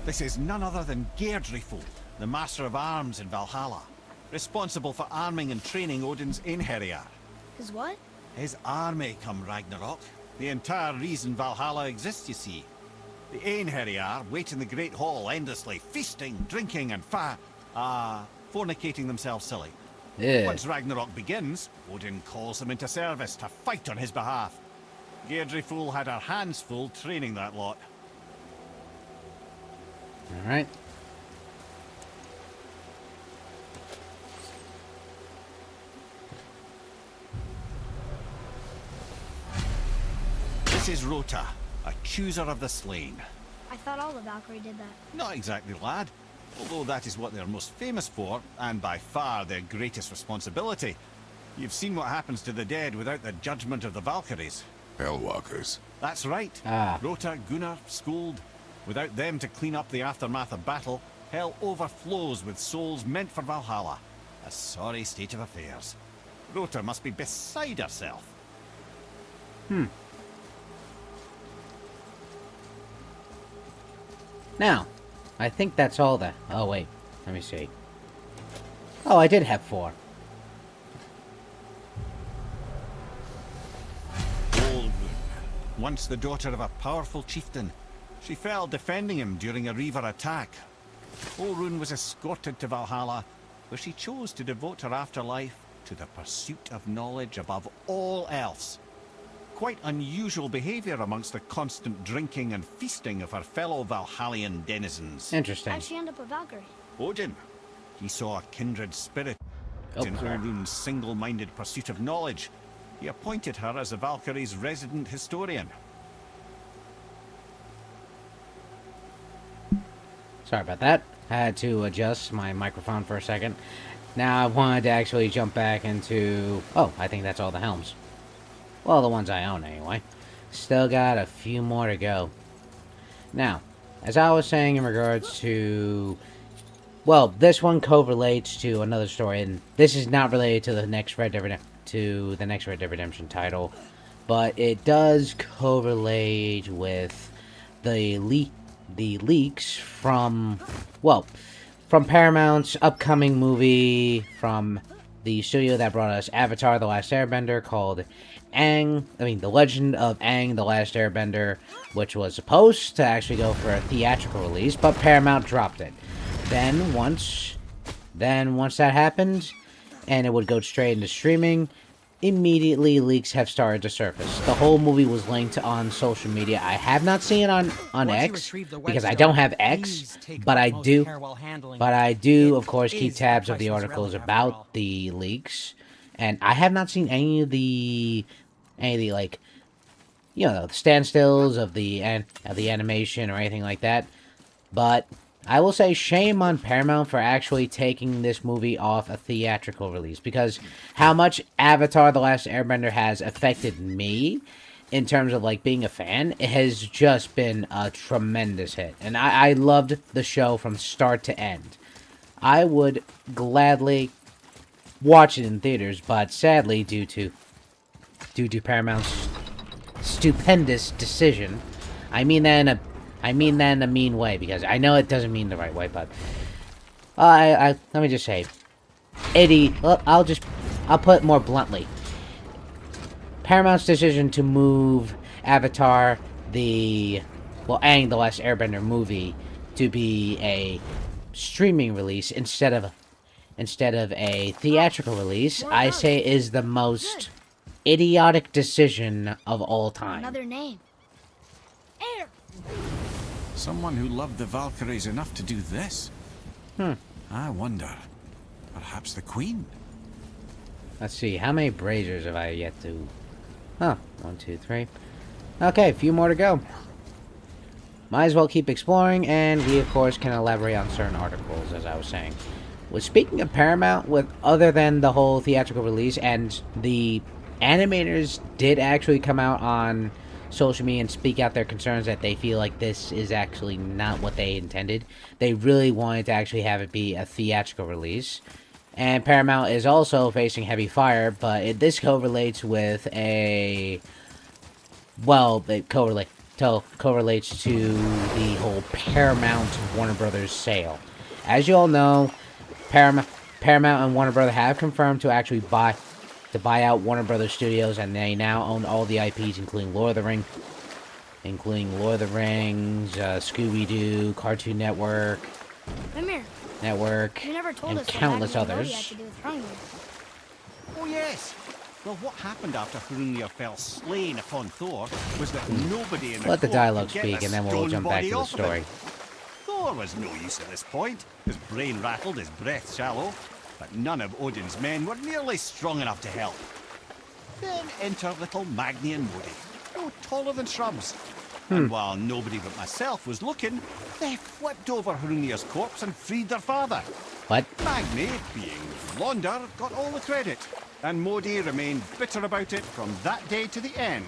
This is none other than Geirdrifo, the Master of Arms in Valhalla, responsible for arming and training Odin's Einherjar. His what? His army come Ragnarok. The entire reason Valhalla exists, you see. The Einherjar wait in the Great Hall endlessly, feasting, drinking, and fornicating themselves silly. Yeah. Once Ragnarok begins, Odin calls them into service to fight on his behalf. Deirdre Fool had her hands full training that lot. Alright. This is Rota, a chooser of the slain. I thought all the Valkyrie did that. Not exactly, lad. Although that is what they're most famous for, and by far their greatest responsibility. You've seen what happens to the dead without the judgment of the Valkyries. Hellwalkers. That's right. Ah. Rota, Gunnar, Skuld. Without them to clean up the aftermath of battle, hell overflows with souls meant for Valhalla. A sorry state of affairs. Rota must be beside herself. Now, I think that's all the... Oh, wait. Let me see. Oh, I did have 4. Olrun, once the daughter of a powerful chieftain. She fell defending him during a Reaver attack. Olrun was escorted to Valhalla, where she chose to devote her afterlife to the pursuit of knowledge above all else. Quite unusual behavior amongst the constant drinking and feasting of her fellow Valhallian denizens. Interesting. How'd she end up a Valkyrie? Odin. He saw a kindred spirit in sorry. Olrun's single-minded pursuit of knowledge. He appointed her as the Valkyrie's resident historian. Sorry about that. I had to adjust my microphone for a second. Now I wanted to actually jump back into... Oh, I think that's all the helms. Well, the ones I own anyway. Still got a few more to go. Now, as I was saying in regards to... Well, this one co-relates to another story, and this is not related to the next Red Dead Redemption title, but it does correlate with the leaks from, well, from Paramount's upcoming movie from the studio that brought us Avatar: The Last Airbender, called The Legend of Aang: The Last Airbender, which was supposed to actually go for a theatrical release, but Paramount dropped it. Then once that happened, and it would go straight into streaming, immediately leaks have started to surface. The whole movie was linked on social media. I have not seen it on X, because I don't have X, but I do, of course, keep tabs of the articles about the leaks. And I have not seen any of the like, you know, the standstills of the animation or anything like that. But I will say shame on Paramount for actually taking this movie off a theatrical release, because how much Avatar: The Last Airbender has affected me in terms of, like, being a fan, it has just been a tremendous hit. And I loved the show from start to end. I would gladly watch it in theaters, but sadly, due to Paramount's stupendous decision, I mean that in a mean way, because I know it doesn't mean the right way, but let me just say, I'll put it more bluntly. Paramount's decision to move Avatar, Aang: The Last Airbender movie to be a streaming release instead of a theatrical release, I say is the most idiotic decision of all time. Another name. Air. Someone who loved the Valkyries enough to do this? I wonder. Perhaps the Queen? Let's see, how many braziers have I yet to... Oh, 1, 2, 3. Okay, a few more to go. Might as well keep exploring, and we, of course, can elaborate on certain articles, as I was saying. Well, speaking of Paramount, other than the whole theatrical release, and the animators did actually come out on social media and speak out their concerns that they feel like this is actually not what they intended. They really wanted to actually have it be a theatrical release. And Paramount is also facing heavy fire, but this correlates with a... Well, it correlates to the whole Paramount Warner Brothers sale. As you all know, Paramount and Warner Brothers have confirmed to actually buy out Warner Brothers Studios, and they now own all the IPs, including Lord of the Rings, Scooby-Doo, Cartoon Network, You never told and us countless what Agnes and Bodhi others. had to do with Hrungnir. Oh yes, Well, what happened after Hrungnir fell slain upon Thor was that nobody in the Let the court dialogue could get speak, the and then we'll stone jump back body to the off of him. story. Thor was no use at this point. His brain rattled, his breath shallow, but none of Odin's men were nearly strong enough to help. Then enter little Magni and Modi, no taller than shrubs. And while nobody but myself was looking, they flipped over Hrungnir's corpse and freed their father. What? Magni, being Blonder, got all the credit, and Modi remained bitter about it from that day to the end,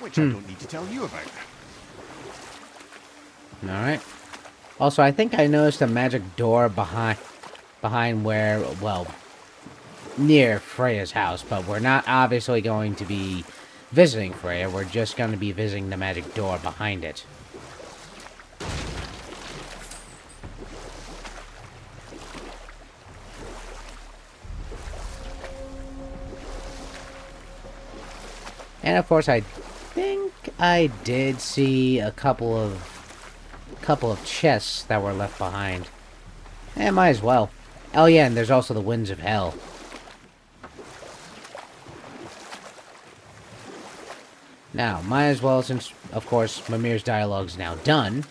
which I don't need to tell you about. Alright. Also, I think I noticed a magic door behind where, well, near Freya's house, but we're not obviously going to be visiting Freya, we're just going to be visiting the magic door behind it. And of course, I think I did see a couple of chests that were left behind. Eh, might as well. Oh yeah, and there's also the Winds of Hell. Now, might as well, since, of course, Mimir's dialogue's now done,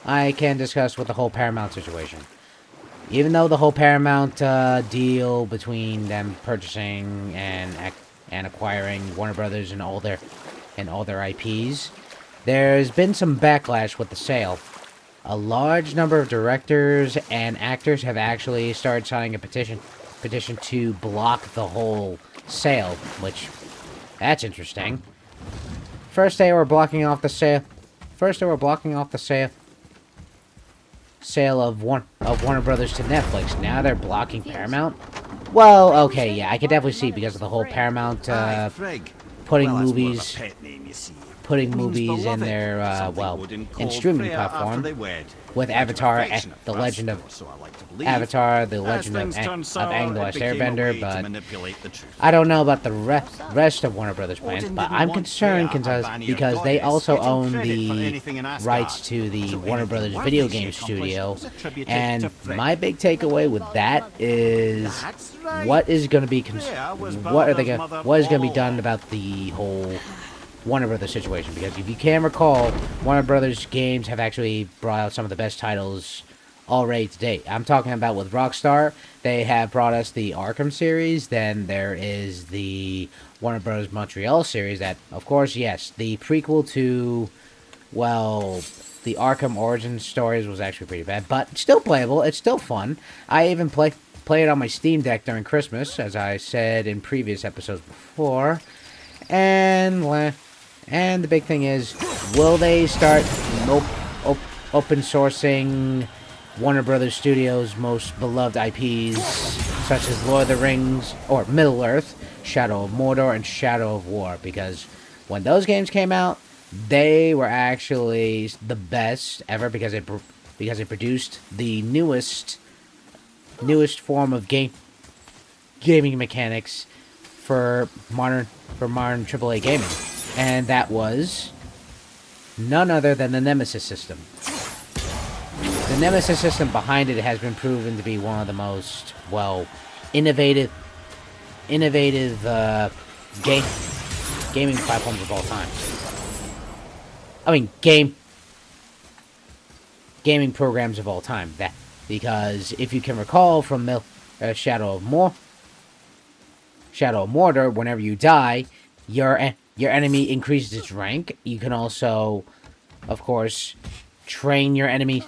I can discuss with the whole Paramount situation. Even though the whole Paramount deal between them purchasing and acquiring Warner Brothers and all their IPs, there's been some backlash with the sale. A large number of directors and actors have actually started signing a petition to block the whole sale, which, that's interesting. First they were blocking off the sale of Warner Brothers to Netflix. Now they're blocking Paramount. Well, okay, yeah, I could definitely see because of the whole Paramount putting movies in their in streaming platform with Avatar, The Legend of Avatar, The Legend of Aang the Last Airbender, but I don't know about the rest of Warner Brothers plans, but I'm concerned because they also own the rights to the Warner Brothers video game studio, and my big takeaway with that is what is going to be what is going to be done about the whole Warner Brothers situation, because if you can recall, Warner Brothers games have actually brought out some of the best titles already to date. I'm talking about with Rockstar, they have brought us the Arkham series, then there is the Warner Brothers Montreal series that, of course, yes, the prequel to, well, the Arkham Origins stories was actually pretty bad, but still playable, it's still fun. I even play it on my Steam Deck during Christmas, as I said in previous episodes before, and the big thing is, will they start open sourcing Warner Brothers Studios' most beloved IPs, such as Lord of the Rings, or Middle-earth, Shadow of Mordor, and Shadow of War? Because when those games came out, they were actually the best ever, because it produced the newest form of gaming mechanics for modern AAA gaming, and that was none other than the Nemesis system. The Nemesis system behind it has been proven to be one of the most, well, innovative gaming platforms of all time. I mean, gaming programs of all time. Because if you can recall from Shadow of Mordor, whenever you die, your enemy increases its rank. You can also, of course, train your enemies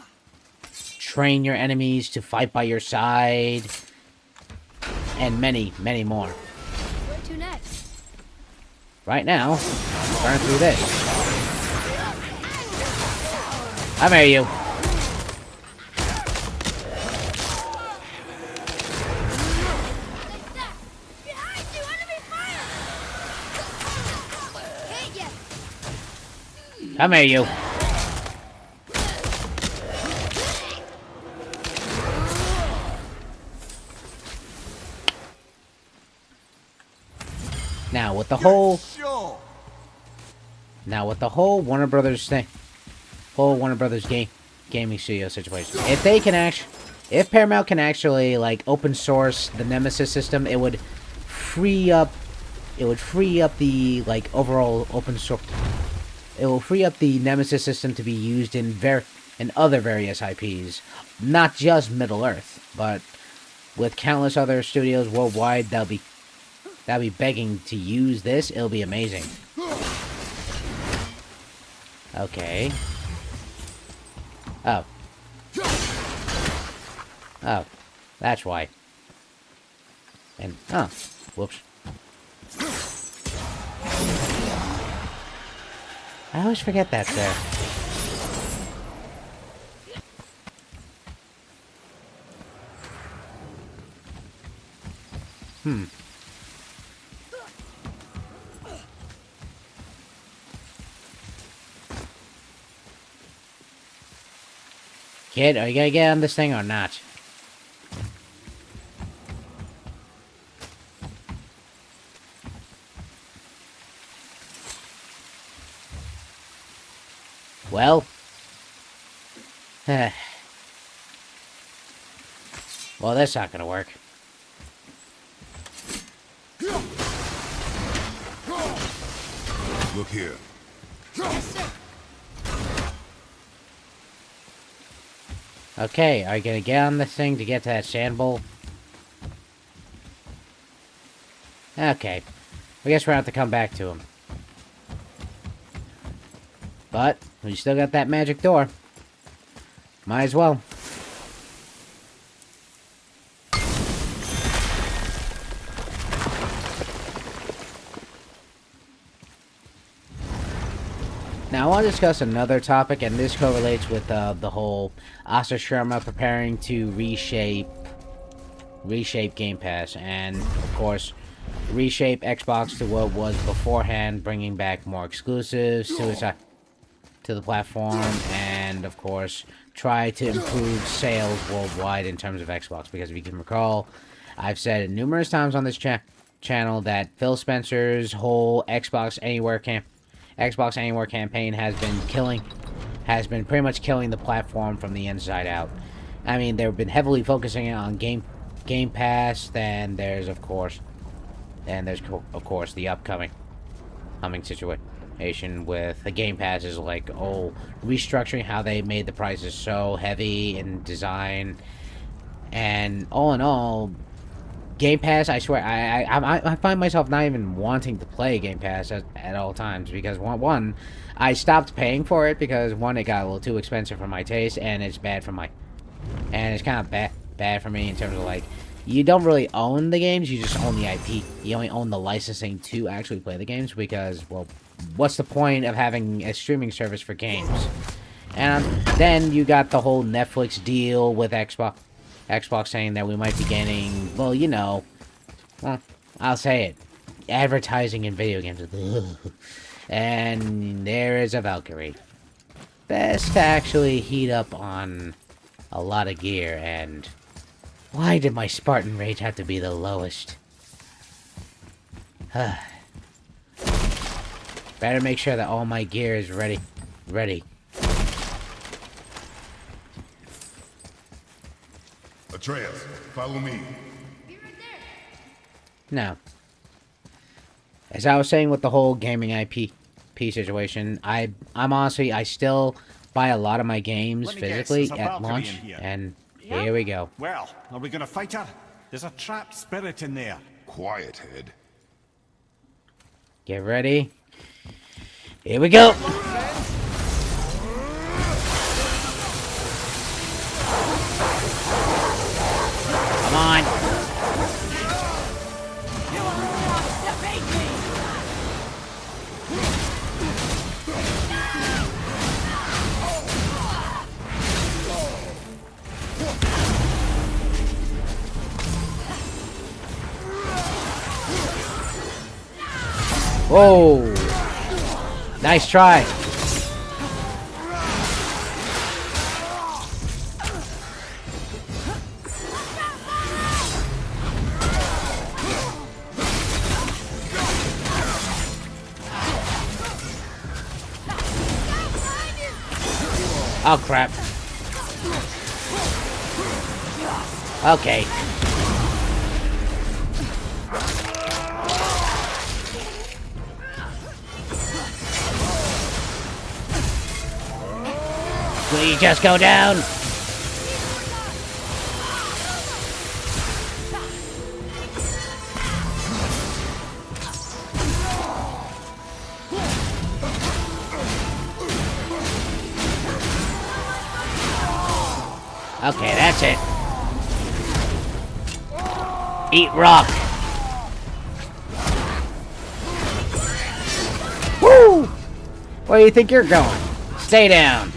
to fight by your side, and many, many more. Where to next? Right now, burn through this. I hear you. Come here, you. Now with the whole Warner Brothers thing, gaming studio situation, if Paramount can actually like open source the Nemesis system, it would free up it would free up the, like, overall open source. It will free up the Nemesis system to be used in other various IPs, not just Middle-earth, but with countless other studios worldwide that'll be begging to use this. It'll be amazing. Okay. Oh. Oh, that's why. And, oh, whoops. I always forget that's there. Kid, are you gonna get on this thing or not? Well. Well, that's not gonna work. Look here. Okay, are you gonna get on this thing to get to that sand bowl? Okay. I guess we're gonna have to come back to him. But, we still got that magic door. Might as well. Now, I want to discuss another topic, and this correlates with the whole Asa Sharma preparing to reshape Game Pass, and of course, reshape Xbox to what was beforehand, bringing back more exclusives to the platform, and of course, try to improve sales worldwide in terms of Xbox. Because if you can recall, I've said it numerous times on this channel that Phil Spencer's whole Xbox Anywhere campaign has been pretty much killing the platform from the inside out. I mean, they've been heavily focusing on Game Pass. Then there's of course the upcoming situation with the Game Pass is like restructuring how they made the prices so heavy in design, and all in all, Game Pass, I swear, I find myself not even wanting to play Game Pass at all times, because one, I stopped paying for it because one, it got a little too expensive for my taste, and it's bad for it's kind of bad for me in terms of, like, you don't really own the games, you just own the IP. You only own the licensing to actually play the games, because, well, what's the point of having a streaming service for games? And then you got the whole Netflix deal with Xbox saying that we might be getting, well, you know, well, I'll say it, advertising in video games. And there is a Valkyrie. Best to actually heat up on a lot of gear, and why did my Spartan rate have to be the lowest? Better make sure that all my gear is ready. Atreus, follow me. Be right there. Now, as I was saying with the whole gaming IP situation, I'm honestly, I still buy a lot of my games physically at launch, and here we go. Well, are we gonna fight her? There's a trapped spirit in there. Quiet, head. Get ready. Here we go. Come on. Whoa. Nice try. Oh, crap. Okay. Will you just go down? Okay, that's it. Eat rock. Woo! Where do you think you're going? Stay down.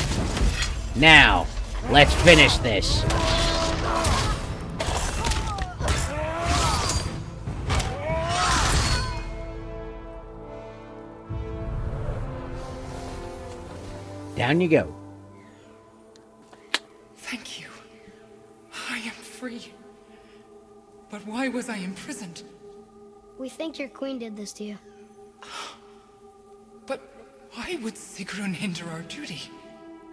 Now, let's finish this. Down you go. Thank you. I am free. But why was I imprisoned? We think your queen did this to you. But why would Sigrun hinder our duty?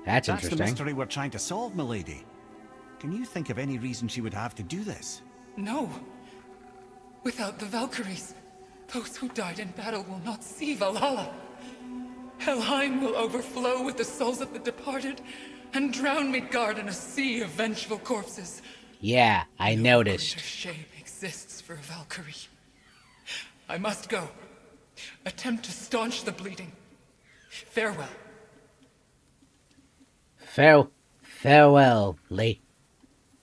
That's the interesting. mystery we're trying to solve, milady. Can you think of any reason she would have to do this? No. Without the Valkyries, those who died in battle will not see Valhalla. Helheim will overflow with the souls of the departed and drown Midgard in a sea of vengeful corpses. Yeah, I noticed. No greater shame exists for a Valkyrie. I must go. Attempt to staunch the bleeding. Farewell. Farewell,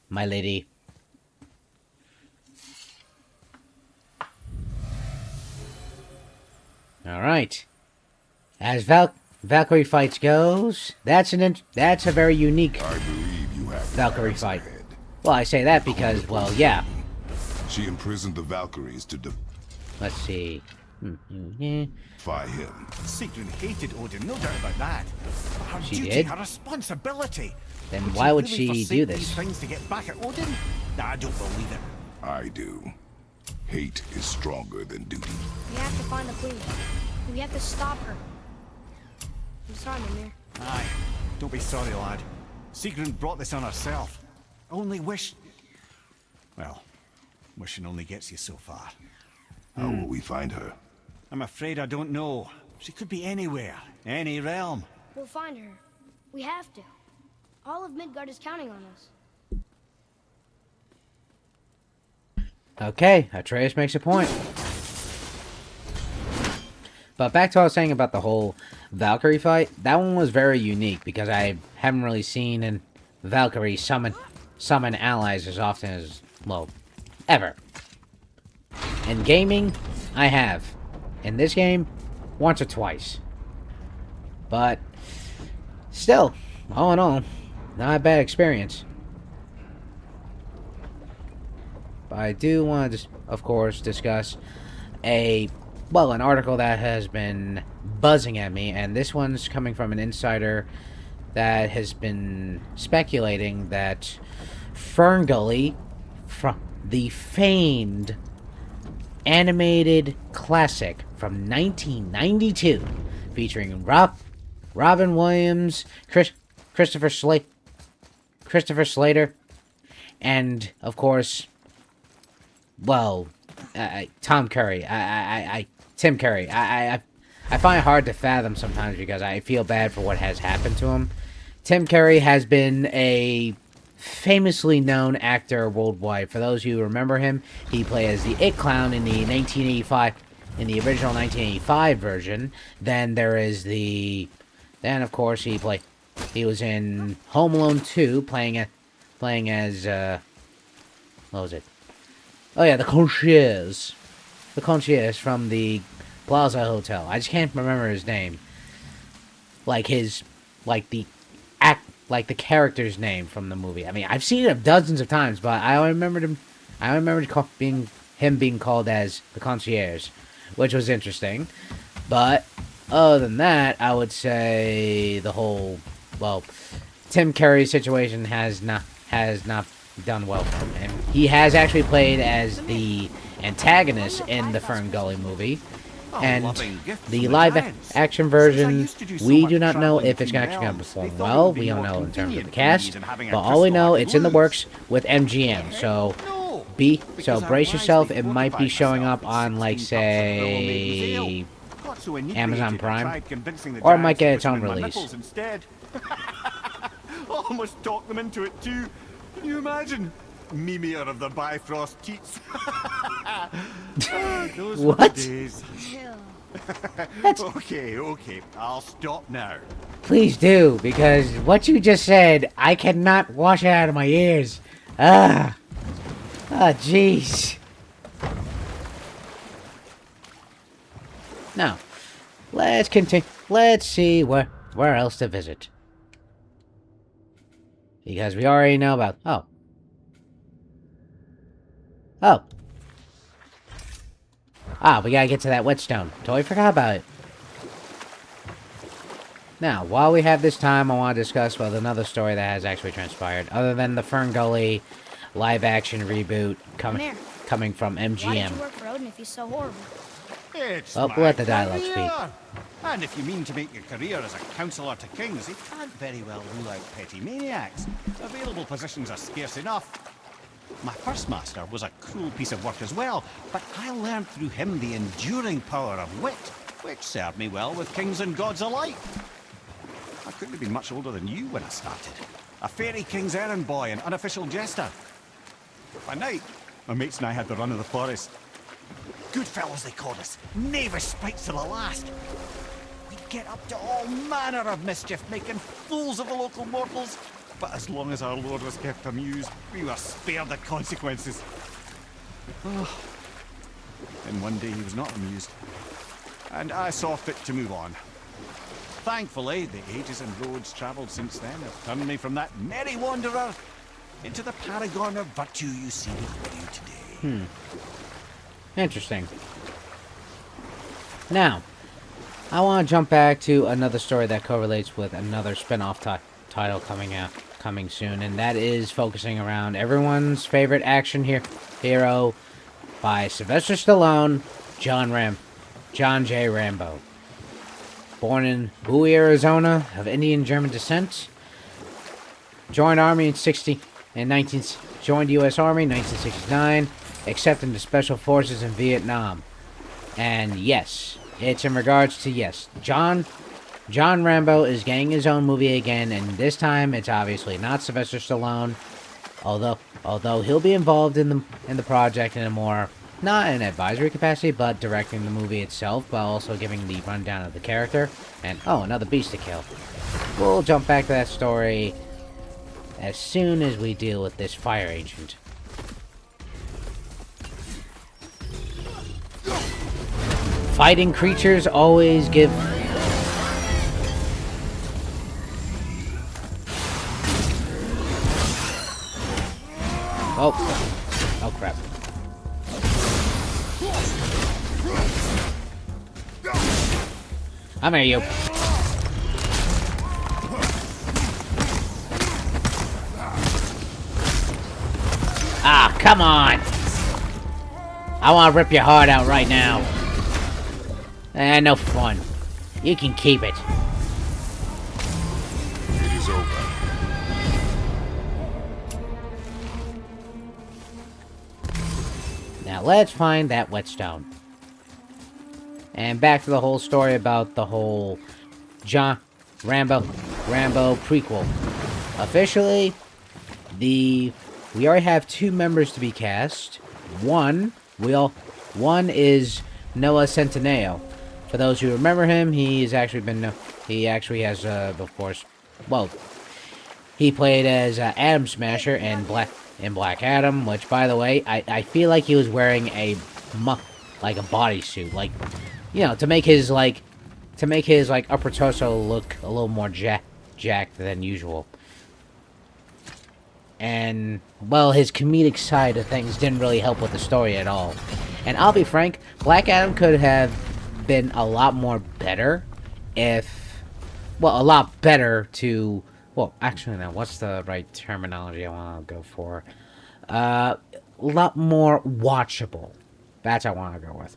my lady. All right. As Valkyrie fights goes, that's a very unique I believe you have Valkyrie plans fight. ahead. Well, I say that because, well, yeah. She imprisoned the Valkyries to Let's see. defy him. Sigrun hated Odin, no doubt about that. But her She duty, did? her responsibility. Then Would why would really she forsake do this? these things to get back at Odin? I don't believe it. I do. Hate is stronger than duty. We have to find the queen. We have to stop her. I'm sorry, Mimir. Aye. Don't be sorry, lad. Sigrun brought this on herself. Only wish... Well, wishing only gets you so far. How will we find her? I'm afraid I don't know. She could be anywhere, any realm. We'll find her. We have to. All of Midgard is counting on us. Okay, Atreus makes a point. But back to what I was saying about the whole Valkyrie fight, that one was very unique because I haven't really seen a Valkyrie summon allies as often as, well, ever. In gaming, I have. In this game, once or twice. But, still, all in all, not a bad experience. But I do want to, of course, discuss an article that has been buzzing at me, and this one's coming from an insider that has been speculating that Ferngully, from the famed animated classic from 1992, featuring Robin Williams, Christopher Slater, and of course, well, Tim Curry. I find it hard to fathom sometimes because I feel bad for what has happened to him. Tim Curry has been a famously known actor worldwide. For those who remember him, he played as the It Clown in the original 1985 version. Then of course he was in Home Alone 2 playing as what was it? Oh yeah, the concierge from the Plaza Hotel. I just can't remember his name. Like the character's name from the movie. I mean, I've seen it dozens of times, but I remembered him being called as the concierge, which was interesting. But other than that, I would say the whole Tim Curry's situation has not done well for him. And he has actually played as the antagonist in the Ferngully movie. And the live-action version, we do not know if it's actually going to perform well. We don't know in terms of the cast. But all we know, it's in the works with MGM. So brace yourself. It might be showing up on, like, say, Amazon Prime. Or it might get its own release. Almost talked them into it too. Can you imagine? Mimir of the Bifrost Teats. Those were the What? days. Okay, I'll stop now. Please do, because what you just said, I cannot wash it out of my ears. Ah. Ah, jeez. Now, let's continue. Let's see where else to visit. Because we already know about... Oh. Ah, we gotta get to that whetstone. Totally forgot about it. Now, while we have this time, I want to discuss with another story that has actually transpired, other than the Fern Gully live-action reboot coming from MGM. Why did you work for Odin if he's so horrible? It's Well, my let the dialogue career. speak. And if you mean to make your career as a counsellor to kings, you can't very well rule out petty maniacs. Available positions are scarce enough. My first master was a cruel piece of work as well, but I learned through him the enduring power of wit, which served me well with kings and gods alike. I couldn't have been much older than you when I started. A fairy king's errand boy and unofficial jester. By night, my mates and I had the run of the forest. Good fellows they called us, knavish sprites to the last. We'd get up to all manner of mischief, making fools of the local mortals. But as long as our lord was kept amused, we were spared the consequences. Oh. Then one day he was not amused, and I saw fit to move on. Thankfully, the ages and roads travelled since then have turned me from that merry wanderer into the paragon of virtue you see before you today. Interesting. Now, I want to jump back to another story that correlates with another spin-off title coming soon, and that is focusing around everyone's favorite action hero by Sylvester Stallone, John J. Rambo. Born in Bowie, Arizona, of Indian German descent, joined Army joined U.S. Army in 1969, accepted into Special Forces in Vietnam. And yes, it's in regards to, yes, John Rambo is getting his own movie again, and this time it's obviously not Sylvester Stallone, although he'll be involved in the project in a more, not in an advisory capacity, but directing the movie itself, but also giving the rundown of the character. And, oh, another beast to kill. We'll jump back to that story as soon as we deal with this fire agent. Fighting creatures always give... Oh crap. I'm here, you. Ah, come on! I want to rip your heart out right now. No fun. You can keep it. It is over. Now let's find that whetstone. And back to the whole story about the whole Rambo prequel. Officially, we already have 2 members to be cast. One is Noah Centineo. For those who remember him, he actually has, of course, well, he played as Atom Smasher in Black Adam, which, by the way, I feel like he was wearing a bodysuit, like, you know, to make his upper torso look a little more jacked than usual. And, well, his comedic side of things didn't really help with the story at all. And I'll be frank, Black Adam could have been a lot more better if... Well, a lot better to... Well, actually, now, what's the right terminology I want to go for? A lot more watchable. That's what I want to go with.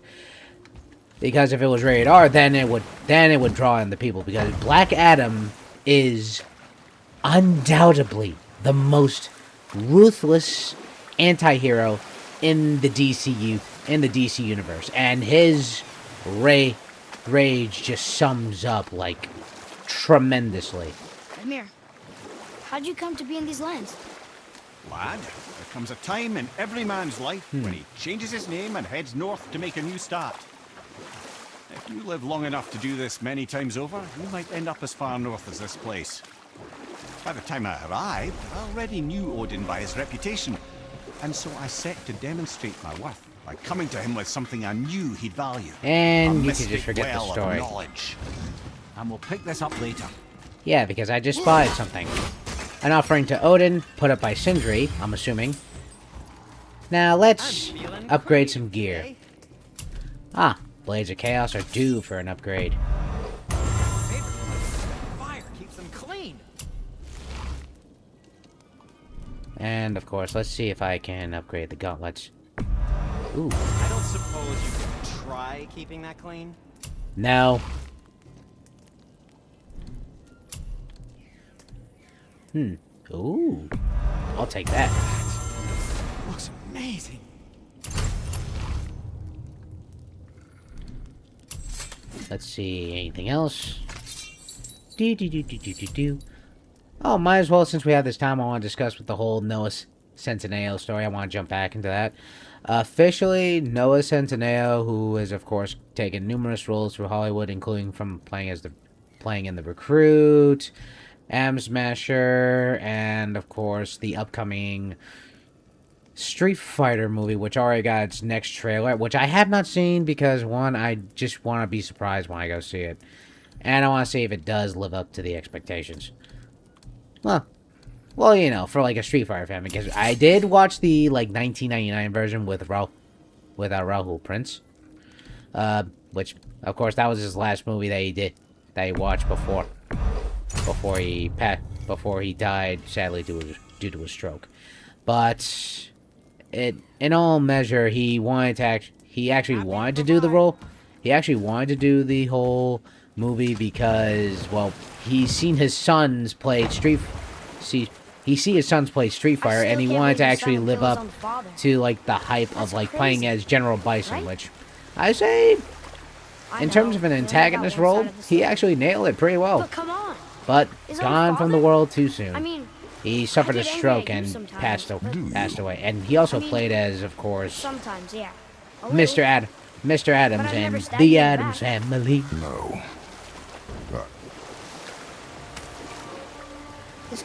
Because if it was rated R, then it would draw in the people. Because Black Adam is undoubtedly the most ruthless anti-hero in the DC universe, and his rage just sums up like tremendously. Amir, How'd you come to be in these lands? Lad, there comes a time in every man's life when he changes his name and heads north to make a new start. If you live long enough to do this many times over, you might end up as far north as this place. By the time I arrived, I already knew Odin by his reputation, and so I set to demonstrate my worth by coming to him with something I knew he'd value. And a you can mystic just forget the well of story. knowledge. And we'll pick this up later. Yeah, because I just spotted something. An offering to Odin, put up by Sindri, I'm assuming. Now let's upgrade some gear. Ah, Blades of Chaos are due for an upgrade. Fire keeps them clean. And of course, let's see if I can upgrade the gauntlets. Ooh. I don't suppose you could try keeping that clean? No. Ooh. I'll take that. Looks amazing. Let's see, anything else? Oh, might as well, since we have this time, I want to discuss with the whole Noah Centineo story. I want to jump back into that. Officially, Noah Centineo, who has, of course, taken numerous roles through Hollywood, including from playing in The Recruit, M Smasher, and, of course, the upcoming Street Fighter movie, which already got its next trailer, which I have not seen because, one, I just want to be surprised when I go see it. And I want to see if it does live up to the expectations. Well, you know, for like a Street Fighter fan, because I did watch the like 1999 version with Rahul Prince, which of course that was his last movie that he watched before he died sadly due to a stroke. But in all measure, he actually wanted to do the role. He actually wanted to do the whole movie because, well, he's seen his sons play Street Fighter, and he wanted to actually live up to like the hype of like playing as General Bison, which I say, in terms of an antagonist role, he actually nailed it pretty well. But gone from the world too soon. He suffered a stroke and passed away, and he also played as, of course, Mr. Adams and the Addams Family. No.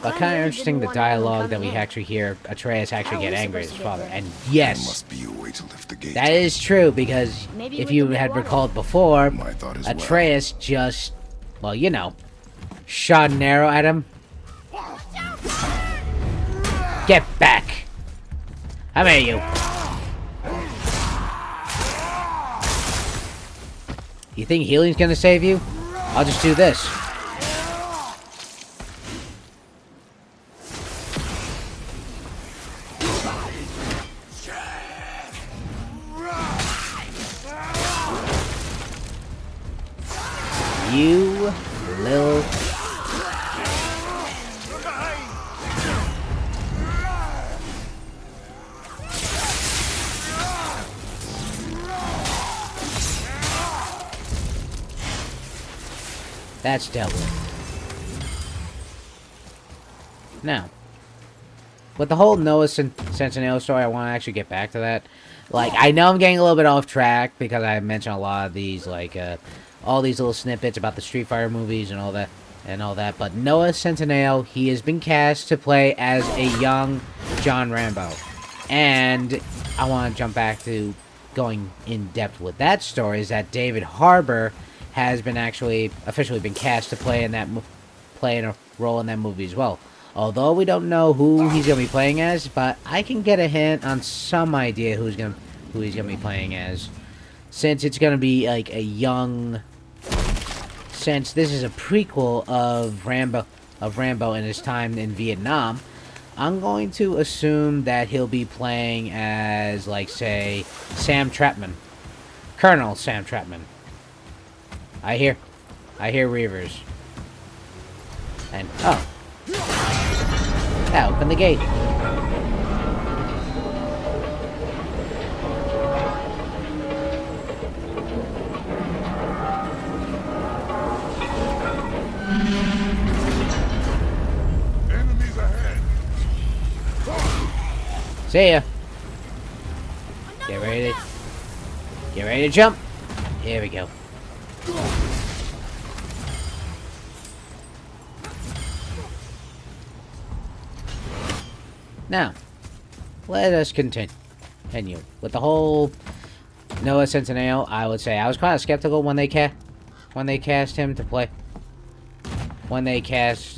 But kind of interesting the dialogue that we actually hear Atreus actually get angry at his father. And yes, There must be a way to lift the gate. that is true, because if you had recalled before, My thought as Atreus just, well, you know, shot an arrow at him. Get back! I'm at you. You think healing's gonna save you? I'll just do this. You little... That's dealt with. Now, with the whole Noah Centineo story, I want to actually get back to that. Like, I know I'm getting a little bit off track because I mentioned a lot of these, like, all these little snippets about the Street Fighter movies and all that. But Noah Centineo, he has been cast to play as a young John Rambo. And I want to jump back to going in depth with that story, is that David Harbour has been officially been cast to play in a role in that movie as well. Although we don't know who he's gonna be playing as, but I can get a hint on some idea who he's gonna be playing as, since it's gonna be like a young. Since this is a prequel of Rambo in his time in Vietnam, I'm going to assume that he'll be playing as, like, say, Sam Trapman, Colonel Sam Trapman. I hear Reavers. And, oh. Open the gate. Enemies See ya. Get ready to jump. Here we go. Now, let us continue with the whole Noah Centineo. I would say I was kind of skeptical when they cast him to play as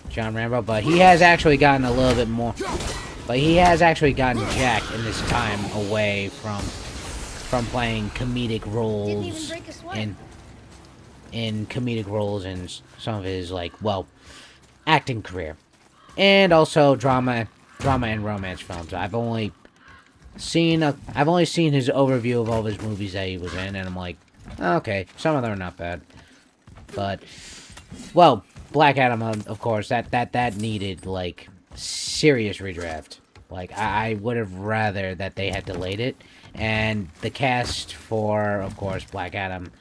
John Rambo, but he has actually gotten a little bit more. But he has actually gotten jacked in this time away from playing comedic roles in comedic roles in some of his acting career, and also drama and romance films. I've only seen his overview of all his movies that he was in, and I'm like, okay, some of them are not bad, but well, Black Adam, of course, that needed serious redraft. I would have rather that they had delayed it, and the cast for, of course, Black Adam,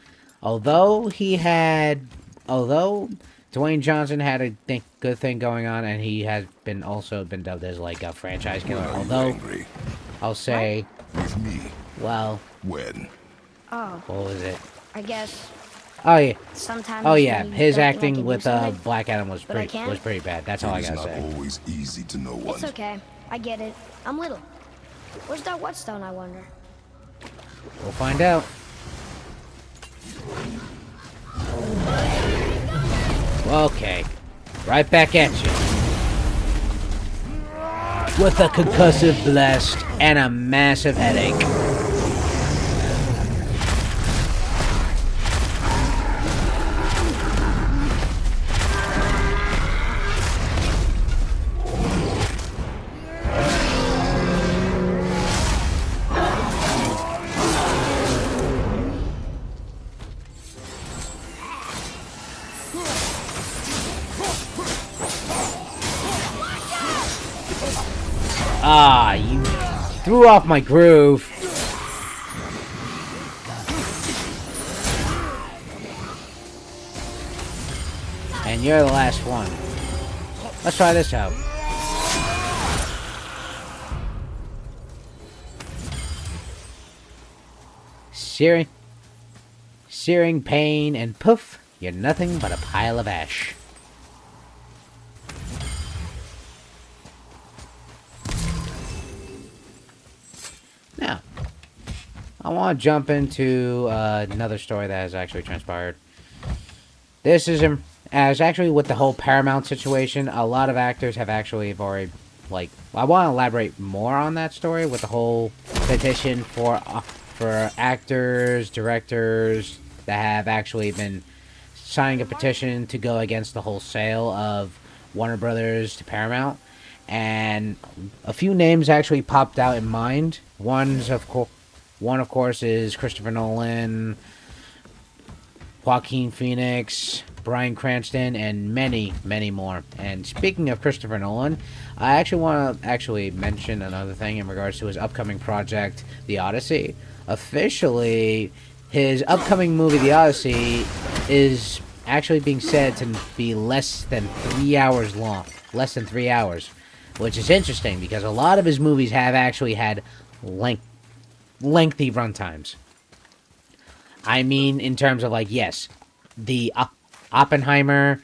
although Dwayne Johnson had a good thing going on, and he has also been dubbed as a franchise killer. Although I'll say, with me. Well, When? Oh. What was it? I guess. Oh yeah. Sometimes. Oh yeah. when you His don't think I acting can with do something, Black Adam was but I pretty can't? bad. That's all I gotta say. It's not always easy to know what. It's okay. I get it. I'm little. Where's that whetstone, I wonder? We'll find out. Okay. Right back at you. With a concussive blast and a massive headache. Ah, you threw off my groove. And you're the last one. Let's try this out. Searing pain, and poof, you're nothing but a pile of ash. Now, I want to jump into another story that has actually transpired. This is as actually with the whole Paramount situation. A lot of actors have already I want to elaborate more on that story with the whole petition for actors, directors that have actually been signing a petition to go against the whole sale of Warner Brothers to Paramount. And a few names actually popped out in mind. One, of course, is Christopher Nolan, Joaquin Phoenix, Bryan Cranston, and many, many more. And speaking of Christopher Nolan, I actually want to mention another thing in regards to his upcoming project, The Odyssey. Officially, his upcoming movie, The Odyssey, is actually being said to be less than 3 hours long. Less than 3 hours. Which is interesting, because a lot of his movies have actually had lengthy runtimes. I mean, in terms of, yes, the Oppenheimer,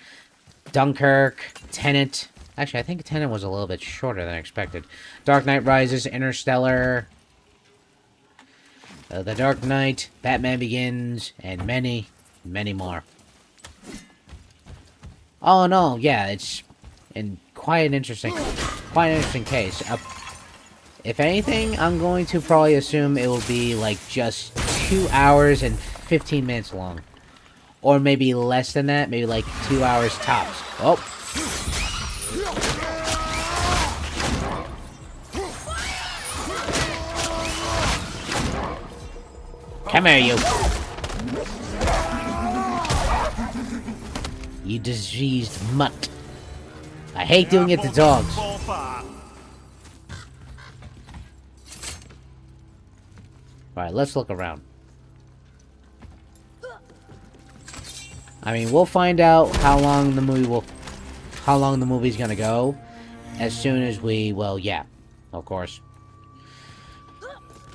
Dunkirk, Tenet. Actually, I think Tenet was a little bit shorter than expected. Dark Knight Rises, Interstellar, The Dark Knight, Batman Begins, and many, many more. All in all, yeah, it's quite an interesting case. If anything, I'm going to probably assume it will be just 2 hours and 15 minutes long. Or maybe less than that, maybe 2 hours tops. Oh. Come here, you. You diseased mutt. I hate doing it to dogs. Alright, let's look around. I mean, we'll find out how long the movie's gonna go as soon as we, of course.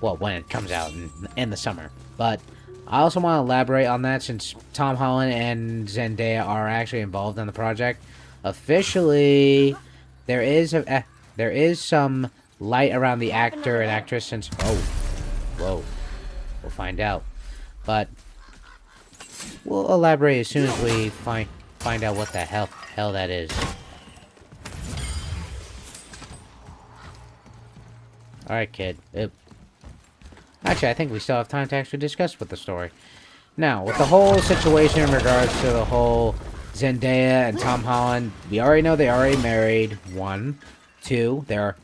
Well, when it comes out in the summer. But I also want to elaborate on that since Tom Holland and Zendaya are actually involved in the project. Officially, there is some light around the actor and actress since... Oh, whoa. We'll find out. But we'll elaborate as soon as we find out what the hell that is. Alright, kid. Actually, I think we still have time to actually discuss with the story. Now, with the whole situation in regards to the whole Zendaya and Tom Holland, we already know they already married. 1. 2, they're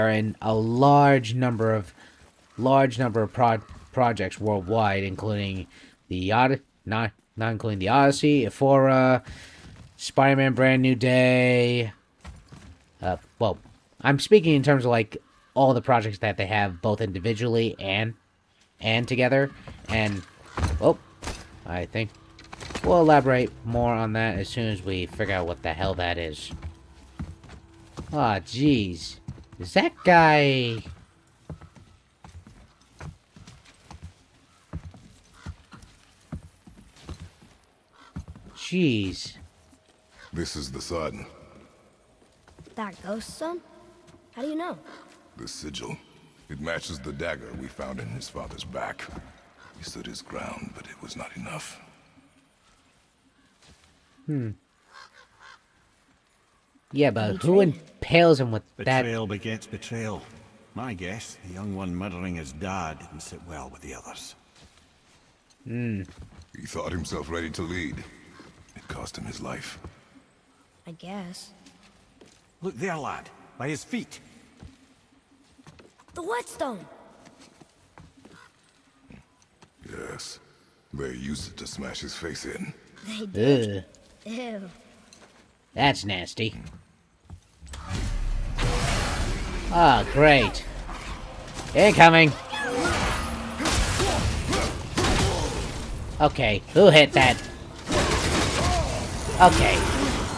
in a large number of projects worldwide, including not including the Odyssey, Ephora, Spider-Man: Brand New Day. Well, I'm speaking in terms of like all the projects that they have both individually and together. And well, I think we'll elaborate more on that as soon as we figure out what the hell that is. Aw, jeez. Is that guy... Jeez. This is the sun. That ghost son? How do you know? The sigil. It matches the dagger we found in his father's back. He stood his ground, but it was not enough. Yeah, but who impales him with that? Betrayal begets betrayal. My guess, the young one murdering his dad didn't sit well with the others. He thought himself ready to lead. It cost him his life. I guess. Look there, lad. By his feet. The whetstone! Yes. They used it to smash his face in. They did. Ugh, Ew. that's nasty. Ah, great. Incoming. Okay, who hit that? Okay.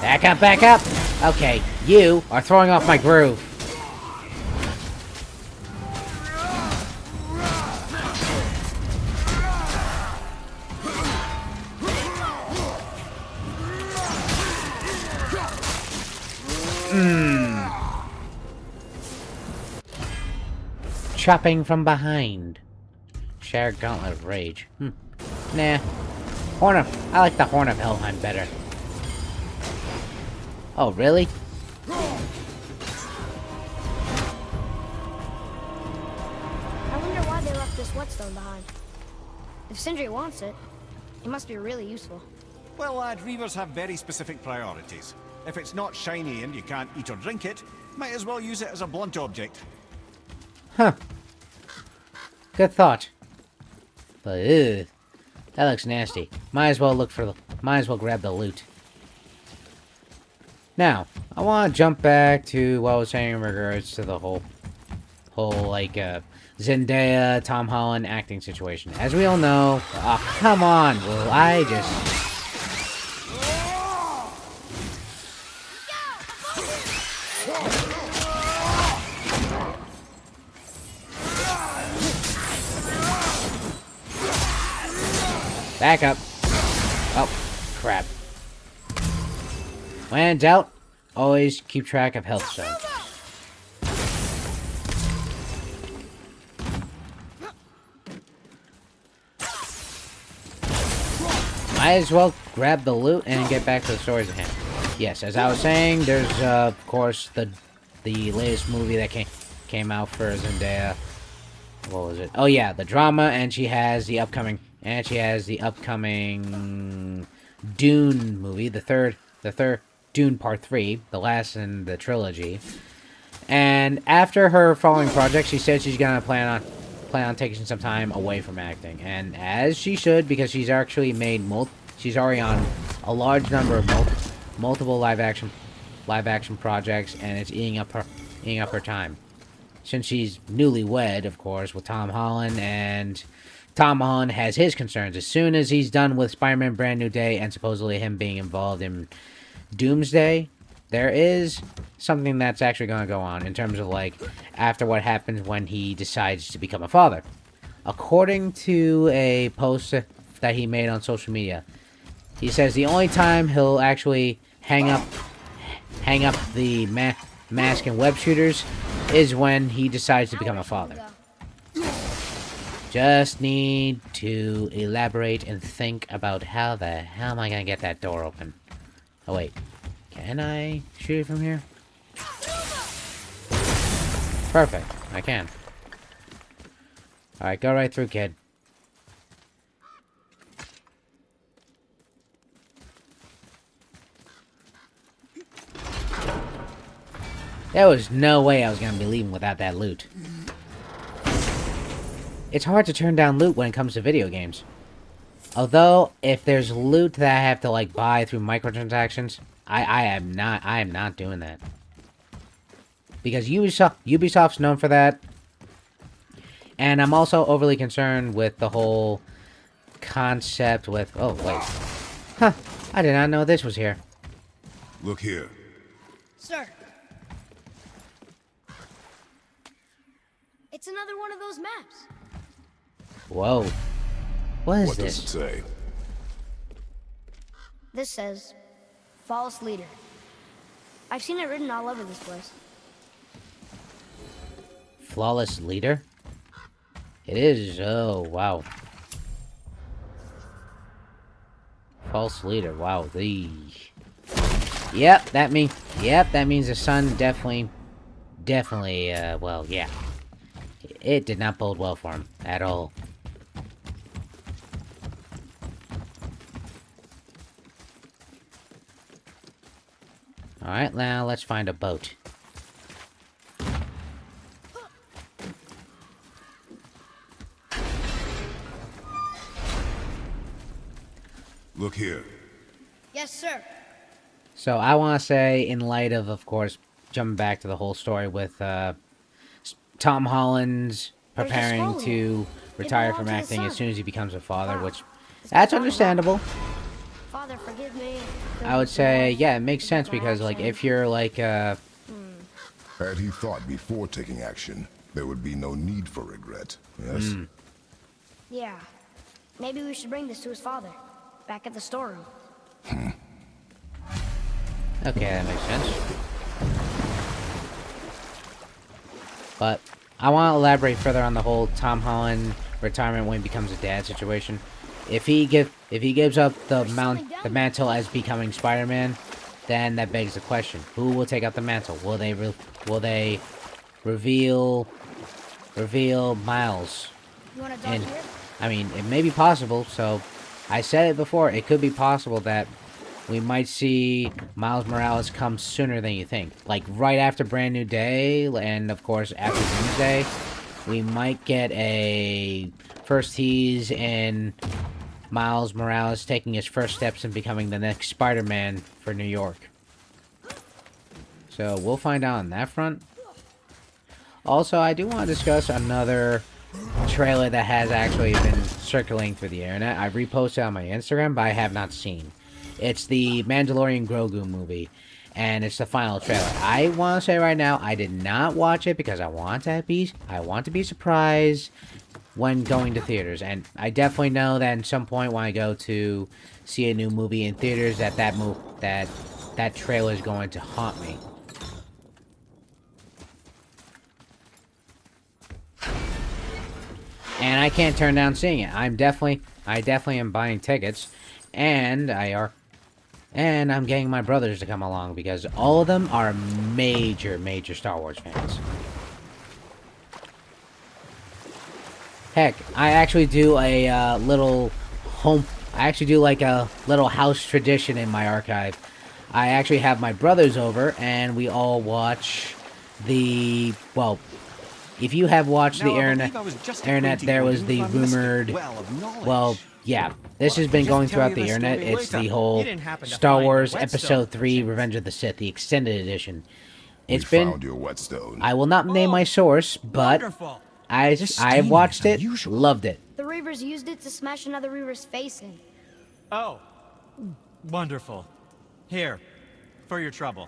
Back up, back up. Okay, you are throwing off my groove. Chopping from behind. Shared Gauntlet of Rage. Nah. I like the Horn of Helheim better. Oh, really? I wonder why they left this whetstone behind. If Sindri wants it, it must be really useful. Well, lad, reavers have very specific priorities. If it's not shiny and you can't eat or drink it, might as well use it as a blunt object. Huh. Good thought. But ew, that looks nasty. Might as well grab the loot. Now, I want to jump back to what I was saying in regards to the whole like Zendaya, Tom Holland acting situation. As we all know, come on, will I just... Back up. Oh, crap. When in doubt, always keep track of health stones. Might as well grab the loot and get back to the stories at hand. Yes, as I was saying, there's of course the latest movie that came out for Zendaya. What was it? Oh yeah, the drama, and she has the upcoming Dune movie, the third Dune Part 3, the last in the trilogy. And after her following project, she said she's gonna plan on taking some time away from acting, and as she should, because she's actually made she's already on a large number of multiple live action projects, and it's eating up her time. Since she's newlywed, of course, with Tom Holland, and Tom Holland has his concerns. As soon as he's done with Spider-Man: Brand New Day, and supposedly him being involved in Doomsday, there is something that's actually going to go on in terms of, like, after what happens when he decides to become a father. According to a post that he made on social media, he says the only time he'll actually hang up the mask and web shooters is when he decides to become a father. Just need to elaborate and think about how the hell am I gonna get that door open. Oh wait, can I shoot it from here? Perfect, I can. Alright, go right through, kid. There was no way I was gonna be leaving without that loot. It's hard to turn down loot when it comes to video games. Although, if there's loot that I have to, like, buy through microtransactions, I am not doing that. Because Ubisoft's known for that. And I'm also overly concerned with the whole concept with... Oh, wait. Huh. I did not know this was here. Look here. Sir. It's another one of those maps. Whoa. What is What this? does it say? This says, False Leader. I've seen it written all over this place. Flawless leader? It is. Oh, wow. False leader. Wow. Yep, that means the son definitely, well, yeah. It did not bode well for him at all. Alright, now let's find a boat. Look here. Yes, sir. So I want to say, in light of course, jumping back to the whole story with Tom Holland's preparing to retire from acting as soon as he becomes a father, which that's understandable. Father, forgive me. I would say, yeah, it makes sense because, like, if you're like Had he thought before taking action, there would be no need for regret. Yes. Yeah. Maybe we should bring this to his father. Back at the storeroom. Okay, that makes sense. But I want to elaborate further on the whole Tom Holland retirement when he becomes a dad situation. If he gives up the mantle as becoming Spider-Man, then that begs the question: who will take up the mantle? Will they reveal Miles? You want to dodge here? I mean, it may be possible. So I said it before. It could be possible that we might see Miles Morales come sooner than you think. Like, right after Brand New Day, and of course after Doomsday, we might get a first tease in Miles Morales taking his first steps in becoming the next Spider-Man for New York. So, we'll find out on that front. Also, I do want to discuss another trailer that has actually been circulating through the internet. I reposted on my Instagram, but I have not seen. It's the Mandalorian Grogu movie, and it's the final trailer. I want to say right now, I did not watch it because I want to be surprised when going to theaters, and I definitely know that at some point when I go to see a new movie in theaters, that trailer is going to haunt me. And I can't turn down seeing it. I definitely am buying tickets, and I'm getting my brothers to come along because all of them are major Star Wars fans. Heck, I actually do a little house tradition in my archive. I actually have my brothers over, and we all watch the, well, if you have watched the internet, there was the rumored, well, yeah, this has been going throughout the internet. It's the whole Star Wars Episode 3 Revenge of the Sith, the extended edition. It's been, found your whetstone. I will not name my source, but I watched it, loved it. The Reavers used it to smash another Reaver's face in. Oh. Wonderful. Here. for your trouble.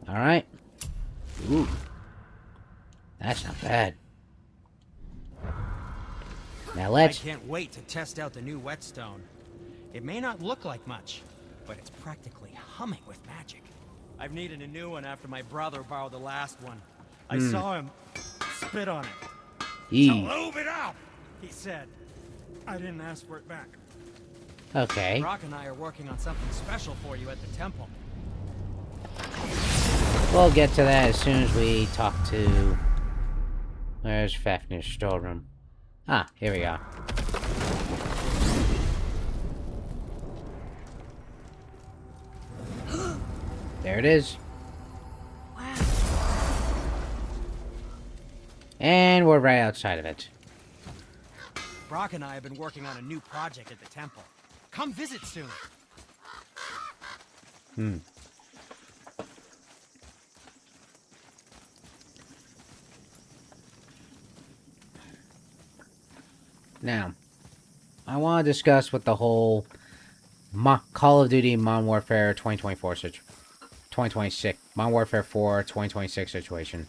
Alright. Ooh. That's not bad. Now let's... I can't wait to test out the new whetstone. It may not look like much, but it's practically humming with magic. I've needed a new one after my brother borrowed the last one. I saw him spit on it. Lube it up! He said. I didn't ask for it back. Okay. Brock and I are working on something special for you at the temple. We'll get to that as soon as we talk to... Where's Fafnir's storeroom? Ah, here we are. There it is. Wow. And we're right outside of it. Brock and I have been working on a new project at the temple. Come visit soon. Now, I want to discuss what the whole Call of Duty Modern Warfare 2026, Modern Warfare 4 2026 situation.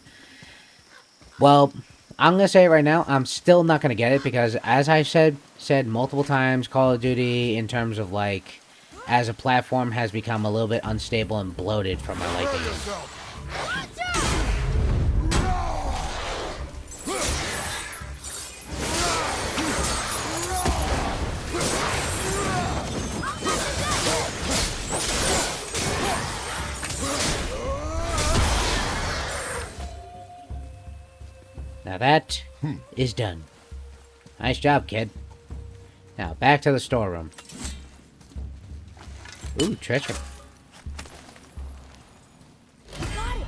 Well, I'm going to say it right now, I'm still not going to get it because, as I said multiple times, Call of Duty, in terms of, like, as a platform, has become a little bit unstable and bloated for my liking. Now that is done. Nice job, kid. Now, back to the storeroom. Ooh, treasure. Got it.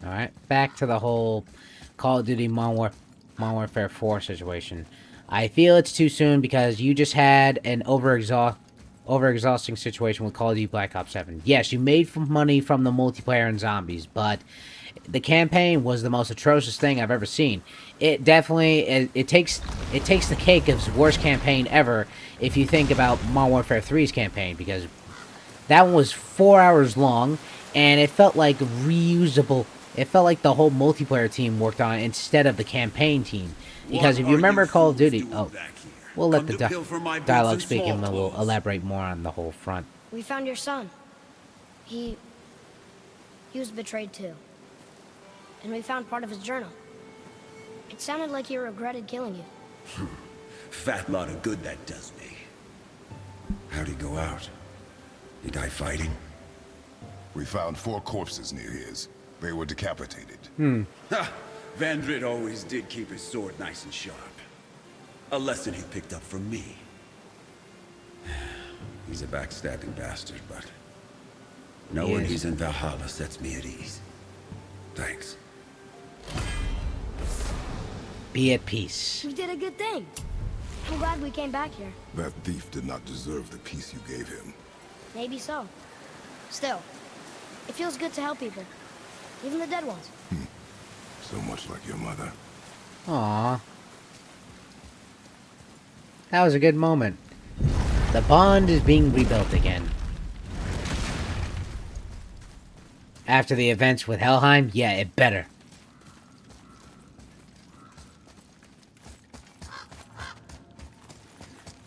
Alright, back to the whole Call of Duty Modern Warfare 4 situation. I feel it's too soon because you just had an overexhausting situation with Call of Duty Black Ops 7. Yes, you made money from the multiplayer and zombies, but the campaign was the most atrocious thing I've ever seen. It definitely it takes the cake as worst campaign ever if you think about Modern Warfare 3's campaign, because that one was 4 hours long and it felt like reusable. It felt like the whole multiplayer team worked on it instead of the campaign team. Because if you remember Call of Duty... Oh, we'll let the dialogue speak and we'll elaborate more on the whole front. We found your son. He was betrayed too. And we found part of his journal. It sounded like he regretted killing you. Fat lot of good that does me. How'd he go out? He die fighting? We found 4 corpses near his. They were decapitated. Ha! Vandrid always did keep his sword nice and sharp. A lesson he picked up from me. He's a backstabbing bastard, but knowing he's in Valhalla sets me at ease. Thanks. Be at peace. We did a good thing. I'm glad we came back here. That thief did not deserve the peace you gave him. Maybe so. Still, it feels good to help people. Even the dead ones. So much like your mother. Aww. That was a good moment. The bond is being rebuilt again. After the events with Helheim, yeah, it better.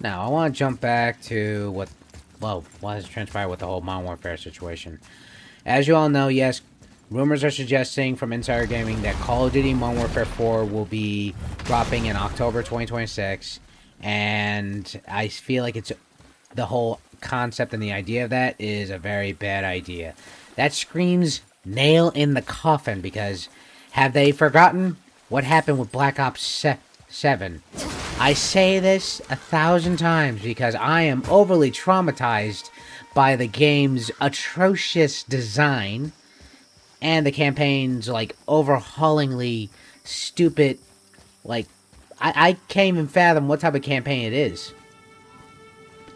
Now, I want to jump back to what has transpired with the whole Modern Warfare situation. As you all know, yes, rumors are suggesting from Insider Gaming that Call of Duty Modern Warfare 4 will be dropping in October 2026, and I feel like it's the whole concept and the idea of that is a very bad idea. That screams nail in the coffin, because have they forgotten what happened with Black Ops 7? I say this 1,000 times because I am overly traumatized by the game's atrocious design and the campaign's, like, overhaulingly stupid, like, I can't even fathom what type of campaign it is.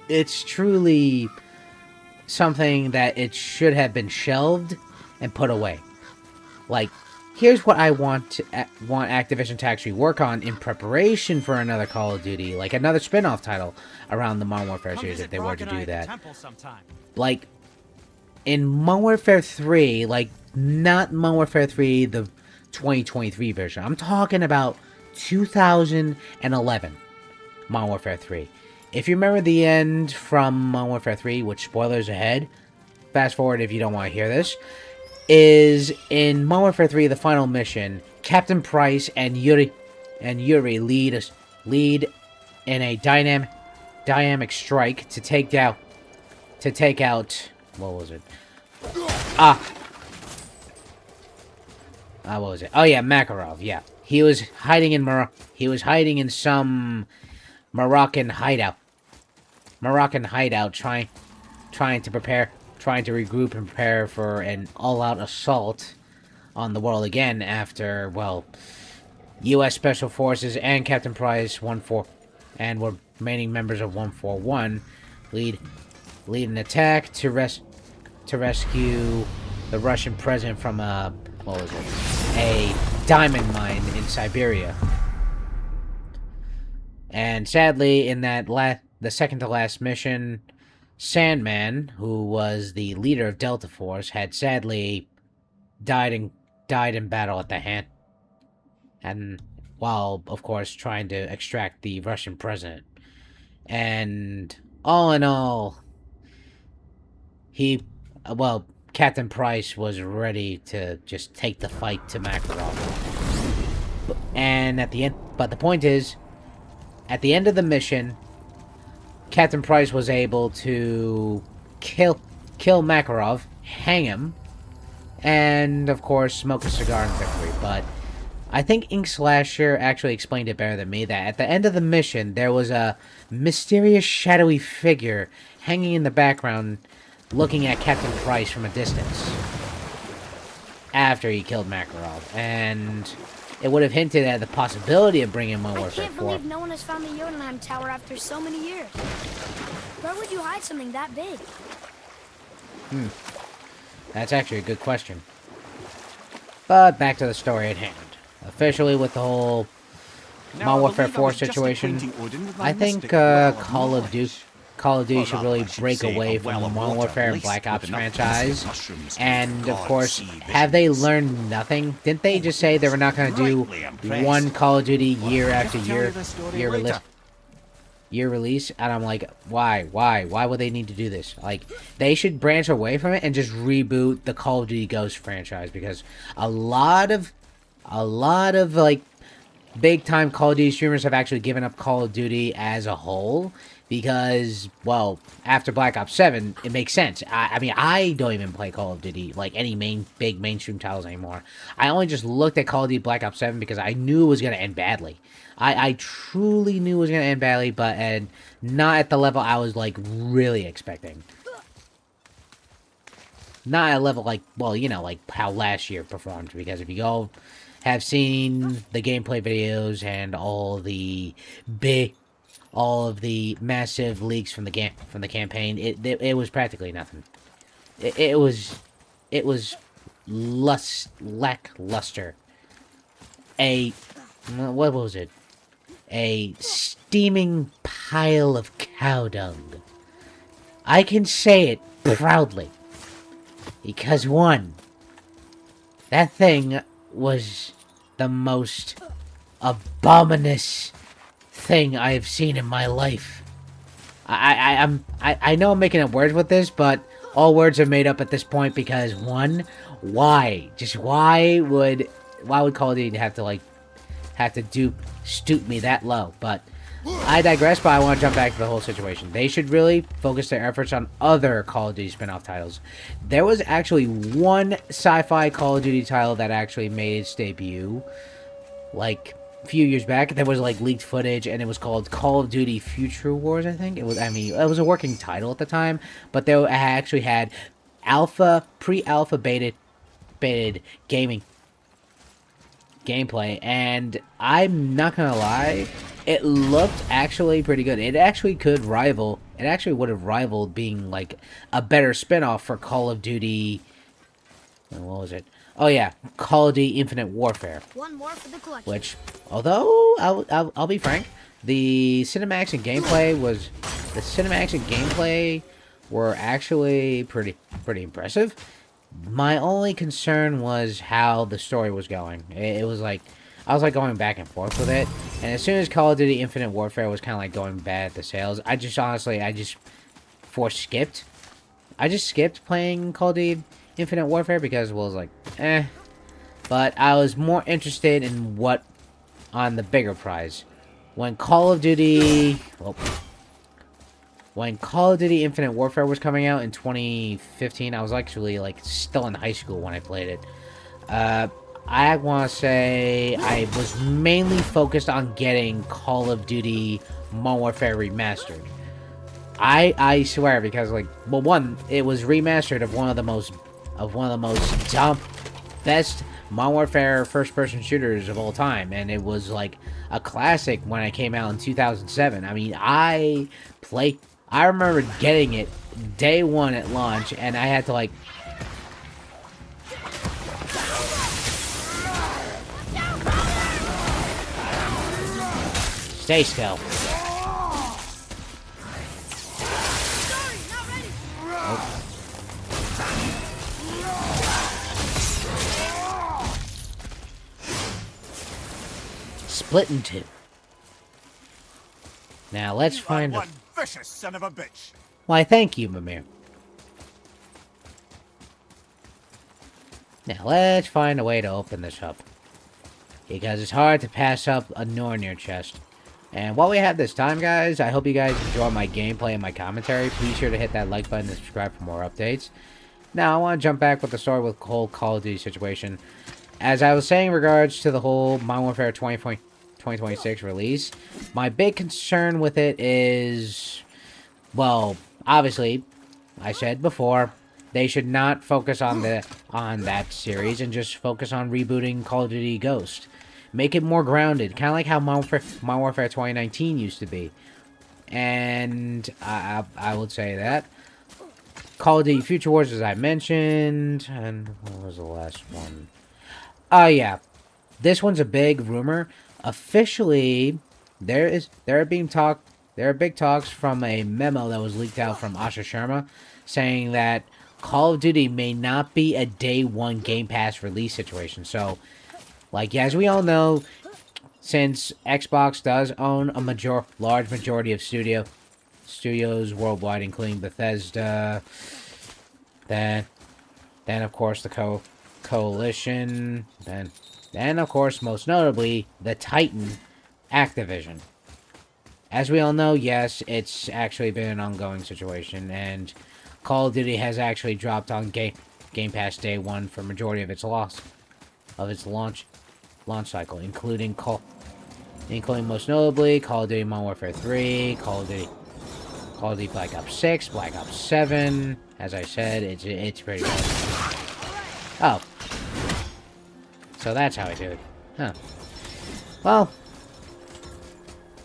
It's truly something that it should have been shelved and put away. Like, here's what I want Activision to actually work on in preparation for another Call of Duty, like another spin-off title around the Modern Warfare series if they were to do that. Like, in Modern Warfare 3, like, not Modern Warfare 3, the 2023 version. I'm talking about 2011 Modern Warfare 3. If you remember the end from Modern Warfare 3, which spoilers ahead, fast forward if you don't want to hear this, is in Modern Warfare 3, the final mission, Captain Price and Yuri lead in a dynamic strike to take out what was it? What was it? Oh yeah, Makarov. Yeah, he was hiding in some Moroccan hideout, trying to regroup and prepare for an all-out assault on the world again after, well, U.S. Special Forces and Captain Price and remaining members of 141 lead an attack to rescue the Russian president from a diamond mine in Siberia. And sadly, in that the second to last mission, Sandman, who was the leader of Delta Force, had sadly died in battle at the hand, and while of course trying to extract the Russian president. And all in all, Captain Price was ready to just take the fight to Makarov. And at the end, but the point is, at the end of the mission, Captain Price was able to kill Makarov, hang him, and of course smoke a cigar in victory. But I think Ink Slasher actually explained it better than me, that at the end of the mission there was a mysterious shadowy figure hanging in the background looking at Captain Price from a distance after he killed Makarov, and it would have hinted at the possibility of bringing Modern Warfare 4. I can't believe no one has found the Jotunheim Tower after so many years. Where would you hide something that big? That's actually a good question. But back to the story at hand. Officially, with the whole Modern Warfare 4 situation, I think Call of Duty should really break away from the Modern Warfare and Black Ops franchise. And, of course, have they learned nothing? Didn't they just say they were not going to do one Call of Duty year after year release? And I'm like, why? Why would they need to do this? Like, they should branch away from it and just reboot the Call of Duty Ghost franchise, because a lot of like big-time Call of Duty streamers have actually given up Call of Duty as a whole. Because, well, after Black Ops 7, it makes sense. I mean, I don't even play Call of Duty, like, any big mainstream titles anymore. I only just looked at Call of Duty Black Ops 7 because I knew it was going to end badly. I truly knew it was going to end badly, and not at the level I was, like, really expecting. Not at a level, like, well, you know, like, how last year performed. Because if you go have seen the gameplay videos and all of the massive leaks from the campaign, it was practically nothing. It was lackluster. What was it? A steaming pile of cow dung. I can say it proudly, because one, that thing was the most abominous thing I have seen in my life. I know I'm making up words with this, but all words are made up at this point, because one, why? Just why would Call of Duty have to stoop me that low? But I digress, but I want to jump back to the whole situation. They should really focus their efforts on other Call of Duty spin-off titles. There was actually one sci-fi Call of Duty title that actually made its debut, like, a few years back. There was, like, leaked footage, and it was called Call of Duty Future Wars, I think. It was a working title at the time, but they actually had pre-alpha baited gameplay, and I'm not gonna lie, it looked actually pretty good. It actually could rival it actually would have rivaled being like a better spin-off for Call of Duty. What was it? Oh yeah, Call of Duty Infinite Warfare. One more for the collection. Which, although I'll be frank, the cinematics and gameplay were actually pretty impressive. My only concern was how the story was going. It was like I was like going back and forth with it, and as soon as Call of Duty Infinite Warfare was kind of like going bad at the sales, I just skipped. I just skipped playing Call of Duty Infinite Warfare because it was like, eh. But I was more interested in what on the bigger prize. When Call of Duty Infinite Warfare was coming out in 2015, I was actually like still in high school when I played it. I want to say I was mainly focused on getting Call of Duty Modern Warfare Remastered. I swear, because like, well, one, it was remastered of one of the most best Modern Warfare first-person shooters of all time, and it was like a classic when it came out in 2007. I mean, I remember getting it day one at launch, and I had to like stay still. Split in two. Now let's find one vicious son of a bitch. Why, thank you, Mimir. Now let's find a way to open this up, because it's hard to pass up a Nornir chest. And while we have this time, guys, I hope you guys enjoy my gameplay and my commentary. Please sure to hit that like button and subscribe for more updates. Now, I want to jump back with the story with the whole Call of Duty situation. As I was saying in regards to the whole Modern Warfare 2026 release, my big concern with it is, well, obviously, I said before, they should not focus on that series and just focus on rebooting Call of Duty Ghost. Make it more grounded, kind of like how Modern Warfare 2019 used to be. And I would say that. Call of Duty Future Wars, as I mentioned, and what was the last one? Oh yeah, this one's a big rumor. Officially, there are big talks from a memo that was leaked out from Asha Sharma, saying that Call of Duty may not be a day one Game Pass release situation. So, like, as we all know, since Xbox does own a large majority of studios worldwide, including Bethesda, then of course the Coalition, then of course most notably the Titan, Activision. As we all know, yes, it's actually been an ongoing situation, and Call of Duty has actually dropped on Game Pass day one for majority of its launch cycle, including most notably Call of Duty Modern Warfare 3, Call of Duty Black Ops 6, Black Ops 7. As I said, it's pretty good. Oh. So that's how I do it. Huh. Well,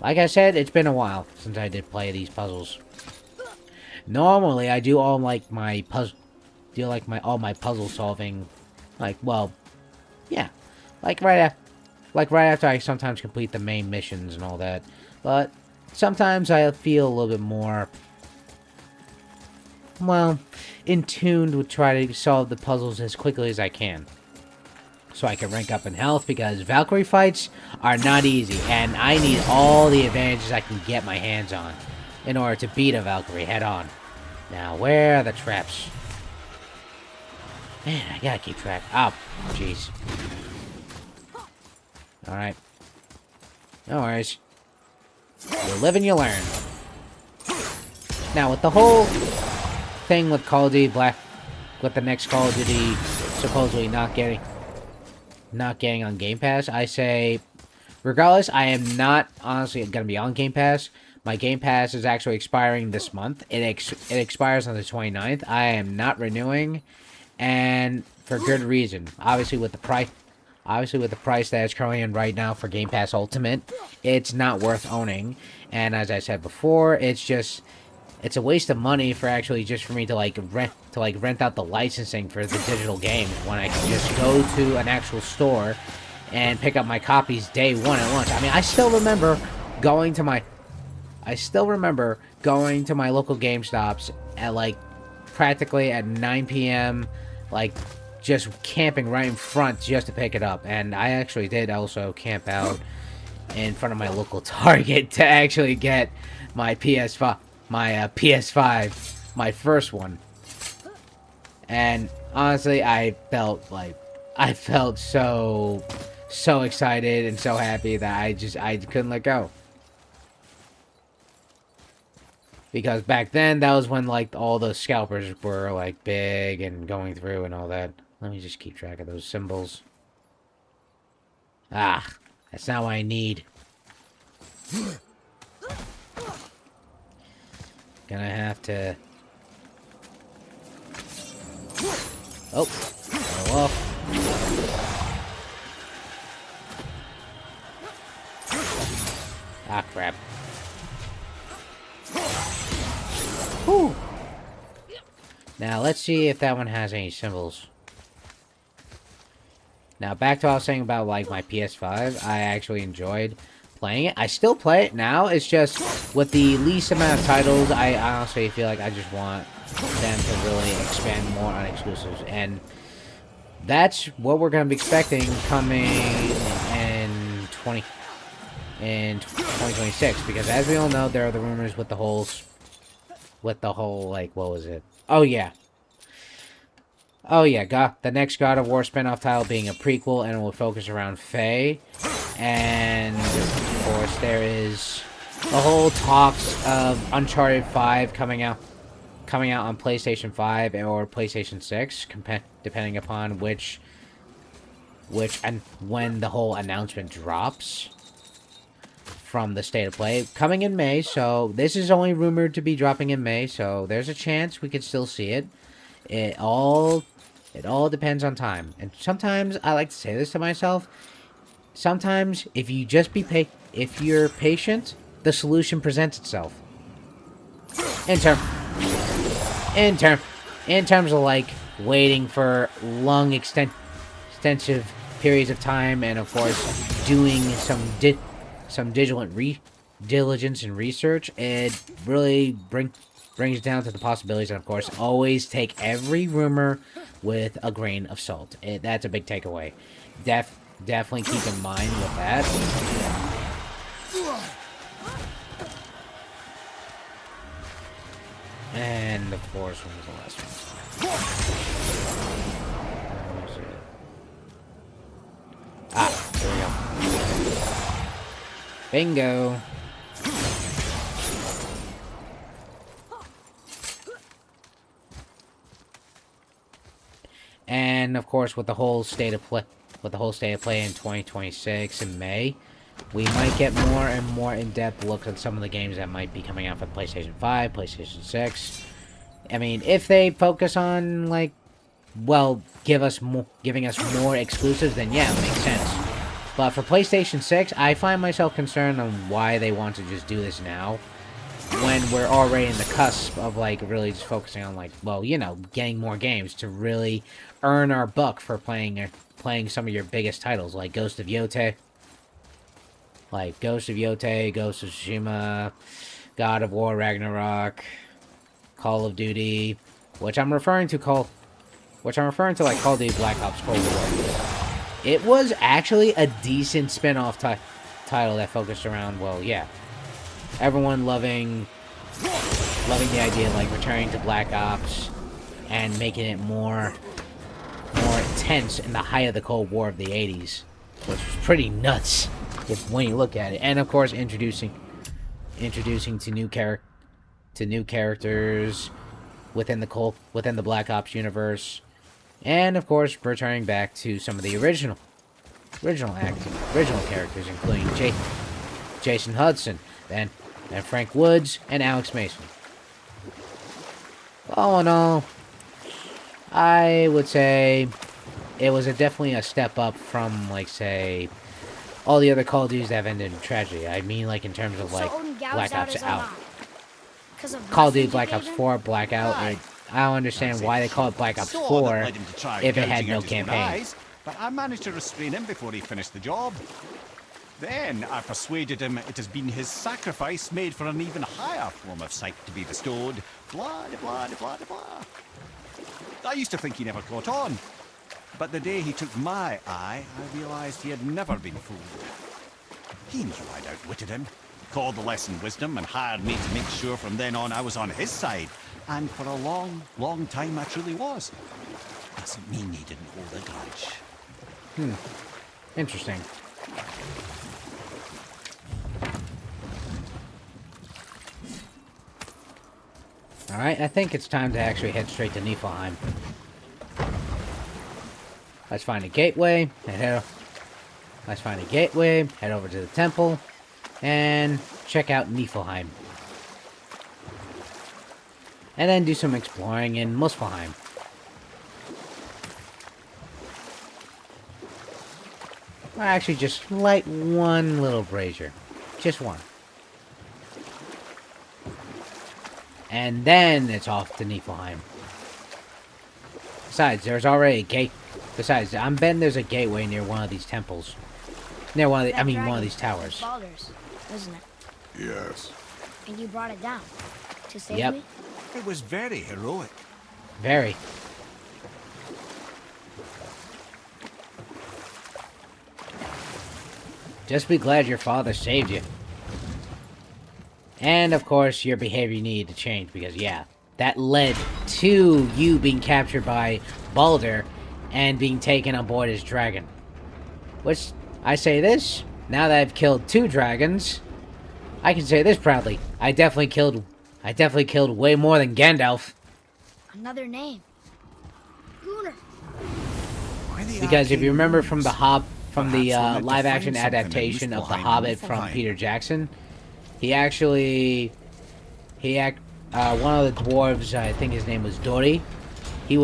like I said, it's been a while since I did play these puzzles. Normally, I do all like my all my puzzle solving, like, well, yeah, like right after I sometimes complete the main missions and all that. But sometimes I feel a little bit more, well, in tune with trying to solve the puzzles as quickly as I can, so I can rank up in health, because Valkyrie fights are not easy, and I need all the advantages I can get my hands on in order to beat a Valkyrie head on. Now, where are the traps? Man, I gotta keep track. Oh, jeez. Alright. No worries. You live and you learn. Now, with the whole thing with Call of Duty with the next Call of Duty supposedly not getting on Game Pass, I say, regardless, I am not honestly gonna be on Game Pass. My Game Pass is actually expiring this month. It expires on the 29th. I am not renewing, and for good reason. Obviously, with the price that it's currently in right now for Game Pass Ultimate, it's not worth owning. And as I said before, it's just it's a waste of money for actually just for me to like rent out the licensing for the digital games when I can just go to an actual store and pick up my copies day one at launch. I mean, I still remember going to my local GameStops at like practically at 9 p.m. like just camping right in front just to pick it up. And I actually did also camp out in front of my local Target to actually get my PS5, my first one. And honestly, I felt so excited and so happy that I couldn't let go. Because back then, that was when like all the scalpers were like big and going through and all that. Let me just keep track of those symbols. Ah, that's not what I need. Gonna have to... Oh, fell off. Ah, crap. Whew. Now, let's see if that one has any symbols. Now, back to what I was saying about, like, my PS5. I actually enjoyed playing it. I still play it now. It's just, with the least amount of titles, I honestly feel like I just want them to really expand more on exclusives. And that's what we're going to be expecting coming in 2026. Because as we all know, there are the rumors with the whole, like, what was it? Oh, yeah. Oh, yeah, the next God of War spinoff title being a prequel, and it will focus around Faye. And, of course, there is the whole talks of Uncharted 5 coming out on PlayStation 5 or PlayStation 6, depending upon which and when the whole announcement drops from the State of Play. Coming in May, so this is only rumored to be dropping in May, so there's a chance we could still see it. It all depends on time. And sometimes I like to say this to myself. Sometimes if you just if you're patient, the solution presents itself. In terms of like waiting for long extensive periods of time, and of course doing some diligence and research, it really brings down to the possibilities, and of course always take every rumor with a grain of salt. That's a big takeaway. Definitely keep in mind with that. And of course, when was the last one? Where was it? Ah, there we go. Bingo. And of course, with the whole state of play in 2026 in May, we might get more and more in-depth looks at some of the games that might be coming out for PlayStation 5, PlayStation 6. I mean, if they focus on, like, well, giving us more exclusives, then yeah, it makes sense. But for PlayStation 6, I find myself concerned on why they want to just do this now, when we're already in the cusp of, like, really just focusing on, like, well, you know, getting more games to really earn our buck for playing some of your biggest titles, like Ghost of Yotei, Ghost of Tsushima, God of War Ragnarok, Call of Duty, which I'm referring to like Call of Duty Black Ops Cold War. It was actually a decent spin-off title that focused around, well, yeah, everyone loving the idea of, like, returning to Black Ops and making it more intense in the height of the Cold War of the 80s, which was pretty nuts when you look at it. And of course, introducing to new characters within the Black Ops universe, and of course, returning back to some of the original characters, including Jason Hudson, and Frank Woods, and Alex Mason. All in all, I would say it was definitely a step up from, like, say, all the other Call of Duties that have ended in tragedy. I mean, like, in terms of, like, Black Ops out. 'Cause of Call of Duty lessons you Black gave Ops him? 4 Blackout. I don't understand why they call it Black Ops Saw 4 that led him to try if it had gouging no out his own campaign. eyes, but I managed to restrain him before he finished the job. Then I persuaded him it has been his sacrifice made for an even higher form of sight to be bestowed. Blah, de blah, de blah, de blah. I used to think he never caught on. But the day he took my eye, I realized he had never been fooled. He knew I'd outwitted him, called the lesson wisdom, and hired me to make sure from then on I was on his side. And for a long, long time I truly was. Doesn't mean he didn't hold a grudge. Interesting. Alright, I think it's time to actually head straight to Niflheim. Let's find a gateway, let's find a gateway, head over to the temple, and check out Niflheim. And then do some exploring in Muspelheim. Or actually, just light one little brazier. Just one. And then it's off to Niflheim. Besides, there's already a gate. Besides, I'm betting there's a gateway near one of these temples. Near one of the, one of these towers. Baldur's, isn't it? Yes. And you brought it down to save Yep. me? It was very heroic. Very. Just be glad your father saved you. And, of course, your behavior needed to change, because, yeah, that led to you being captured by Baldur and being taken on board as dragon. Which, I say this, now that I've killed 2 dragons, I can say this proudly. I definitely killed way more than Gandalf. Another name. Gunnar. Because if you remember from the Perhaps wanted to live-action find something in adaptation of The Muspelheim, Hobbit from Niflheim. Peter Jackson, one of the dwarves, I think his name was Dori, he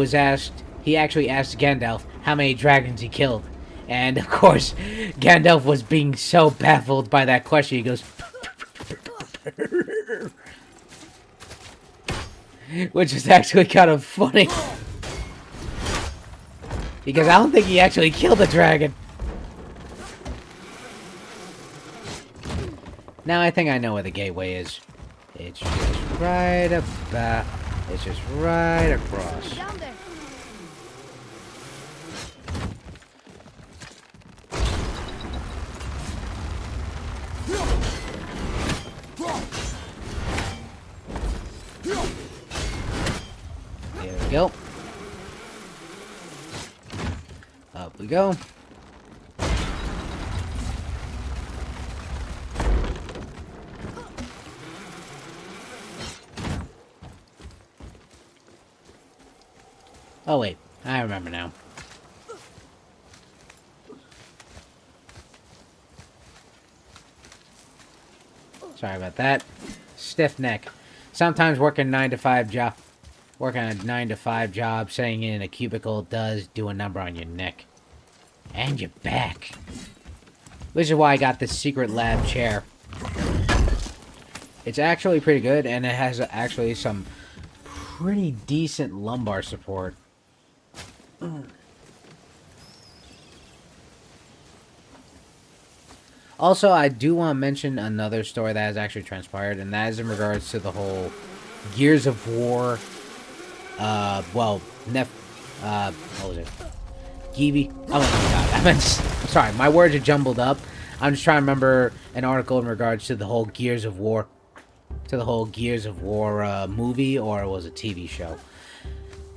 actually asked Gandalf how many dragons he killed. And, of course, Gandalf was being so baffled by that question, he goes... Which is actually kind of funny. Because I don't think he actually killed the dragon. Now I think I know where the gateway is. It's just right about... It's just right across. Down there. There we go. Up we go. Oh wait, I remember now. Sorry about that. Stiff neck. Sometimes working a 9 to 5 job, sitting in a cubicle does do a number on your neck. And your back. Which is why I got this secret lab chair. It's actually pretty good, and it has actually some pretty decent lumbar support. Also, I do want to mention another story that has actually transpired, and that is in regards to the whole Gears of War, what was it? Gibi? Oh my god, sorry, my words are jumbled up. I'm just trying to remember an article in regards to the whole Gears of War, movie, or was it TV show.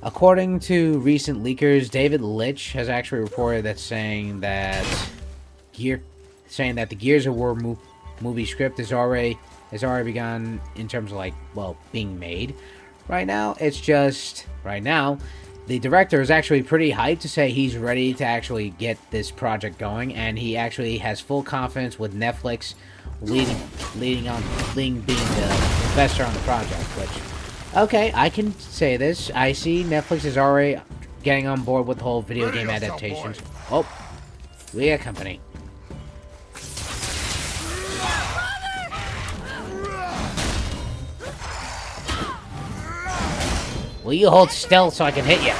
According to recent leakers, David Litch has actually reported that saying that the Gears of War movie script is already begun in terms of being made. Right now, the director is actually pretty hyped to say he's ready to actually get this project going, and he actually has full confidence with Netflix being the investor on the project, which, okay, I can say this. I see Netflix is already getting on board with the whole video game adaptations. Oh, we got company. Will you hold still so I can hit you?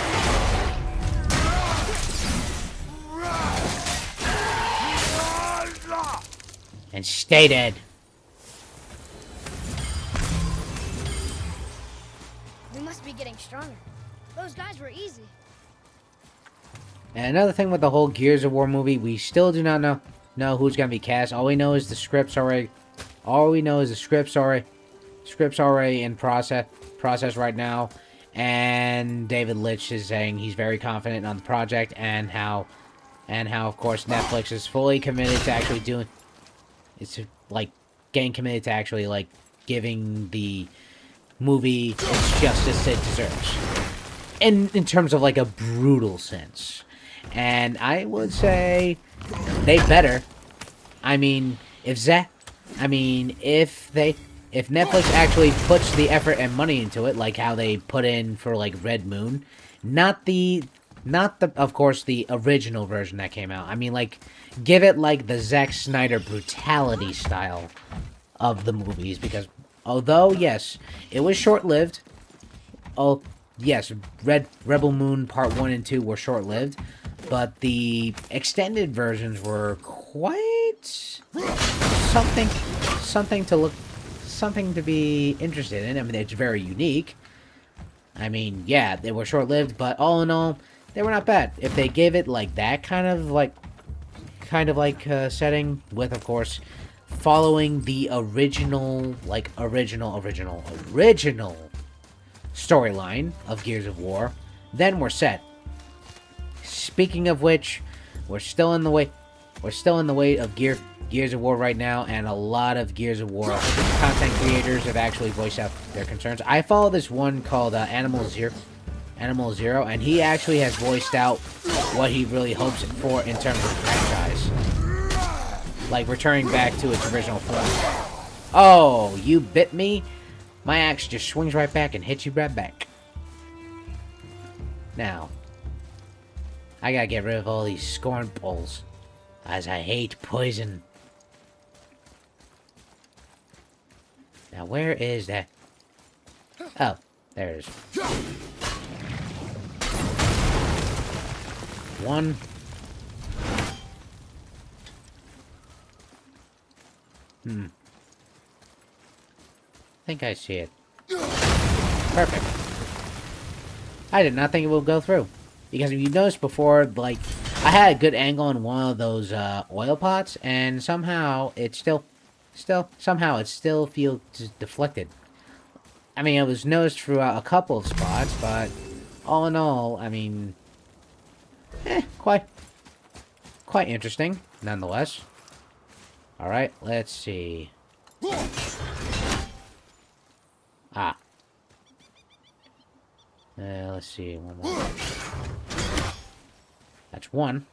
And stay dead. We must be getting stronger. Those guys were easy. And another thing with the whole Gears of War movie, we still do not know who's gonna be cast. All we know is the scripts already. All we know is the scripts already in process right now. And David Litch is saying he's very confident on the project, and how of course Netflix is fully committed to actually doing. It's like getting committed to actually like giving the movie its justice it deserves. In terms of like a brutal sense. And I would say they better. I mean, if Netflix actually puts the effort and money into it, like how they put in for like Red Moon, not the of course the original version that came out. I mean, like, give it like the Zack Snyder brutality style of the movies, because although yes, it was short-lived. Oh yes, Rebel Moon Part 1 and 2 were short-lived, but the extended versions were quite something to be interested in. I mean, it's very unique. I mean, yeah, they were short-lived, but all in all, they were not bad. If they gave it like that kind of setting, with of course following the original storyline of Gears of War, then we're set. Speaking of which, we're still in the way of Gears of War right now, and a lot of Gears of War content creators have actually voiced out their concerns. I follow this one called Animal Zero, and he actually has voiced out what he really hopes for in terms of the franchise, like returning back to its original form. Oh, you bit me? My axe just swings right back and hits you right back. Now, I gotta get rid of all these scorn poles, as I hate poison. Now, where is that? Oh, there it is. One. I think I see it. Perfect. I did not think it would go through. Because if you noticed before, like, I had a good angle on one of those oil pots, and somehow it still feels deflected. I mean, it was noticed throughout a couple of spots, but all in all, I mean, quite interesting, nonetheless. Alright, let's see. Let's see, one more. That's one.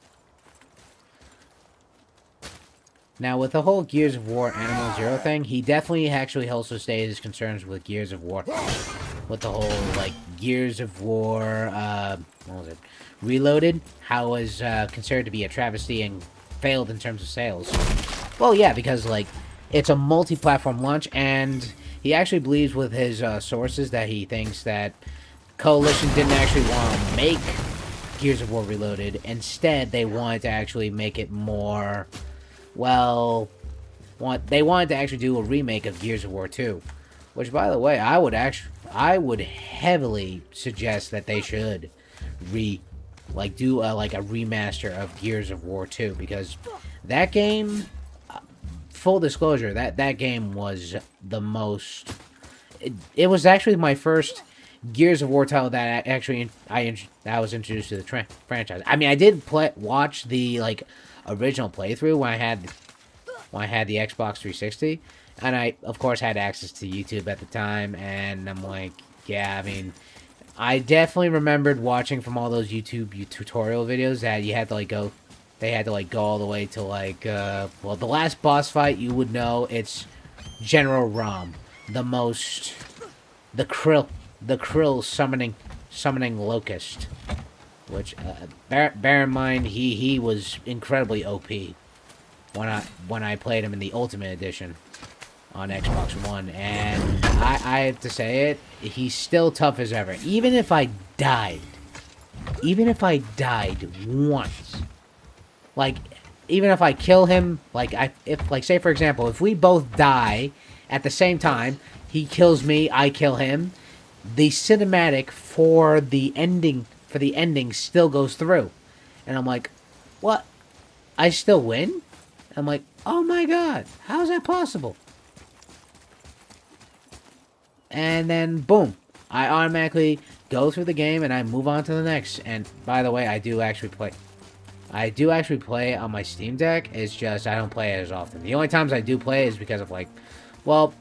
Now, with the whole Gears of War Animal Zero thing, he definitely actually also stated his concerns with Gears of War. With the whole, like, Gears of War, what was it? Reloaded, how it was considered to be a travesty and failed in terms of sales. Well, yeah, because, like, it's a multi-platform launch, and he actually believes with his sources that he thinks that Coalition didn't actually want to make Gears of War Reloaded. Instead, they wanted to actually make it more, well, they wanted to actually do a remake of Gears of War 2. Which, by the way, I would heavily suggest that they should do like a remaster of Gears of War 2, because that game, full disclosure, that game was the most, it was actually my first Gears of War title that I was introduced to the franchise. I mean, I did watch the like original playthrough when I had the Xbox 360, and I of course had access to YouTube at the time, and I'm like, yeah, I mean, I definitely remembered watching from all those YouTube tutorial videos that you had to like go, they had to like go all the way to like well, the last boss fight, you would know it's General Rom, the Krill summoning Locust, which bear in mind he was incredibly OP when I played him in the Ultimate Edition. on Xbox One, and I have to say it, he's still tough as ever. Even if I died once, like, even if I kill him, like, say for example, if we both die at the same time, he kills me, I kill him, the cinematic for the ending still goes through, and I'm like, what? I still win? I'm like, oh my god, how is that possible? And then, boom, I automatically go through the game and I move on to the next. And by the way, I do actually play on my Steam Deck. It's just I don't play it as often. The only times I do play is because of, like, well,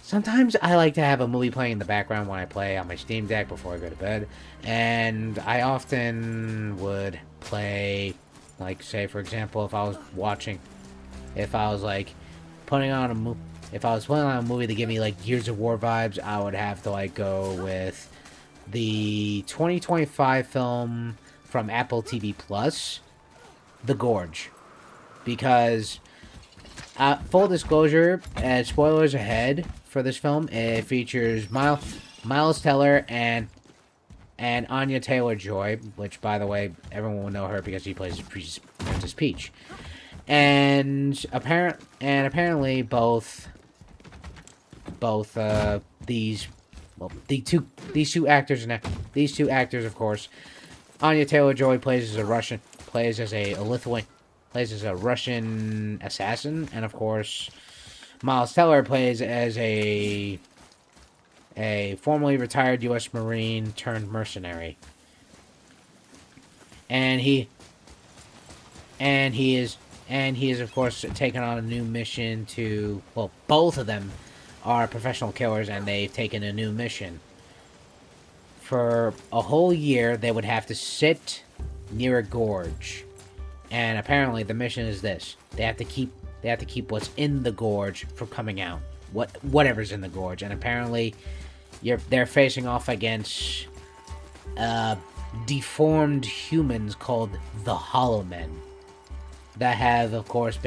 sometimes I like to have a movie playing in the background when I play on my Steam Deck before I go to bed. And I often would play, like, say for example, if I was like putting on a movie. If I was putting on a movie to give me, like, Gears of War vibes, I would have to, like, go with the 2025 film from Apple TV Plus, The Gorge. Because, full disclosure, spoilers ahead for this film, it features Miles Teller and Anya Taylor-Joy, which, by the way, everyone will know her because she plays Princess Peach. And apparently both these two actors, of course, Anya Taylor-Joy plays as a Russian assassin, and of course Miles Teller plays as a formerly retired U.S. Marine turned mercenary, and he is of course taken on a new mission to, well, both of them are professional killers, and they've taken a new mission. For a whole year, they would have to sit near a gorge, and apparently the mission is this: they have to keep what's in the gorge from coming out, whatever's in the gorge, and apparently they're facing off against deformed humans called the Hollow Men that have, of course,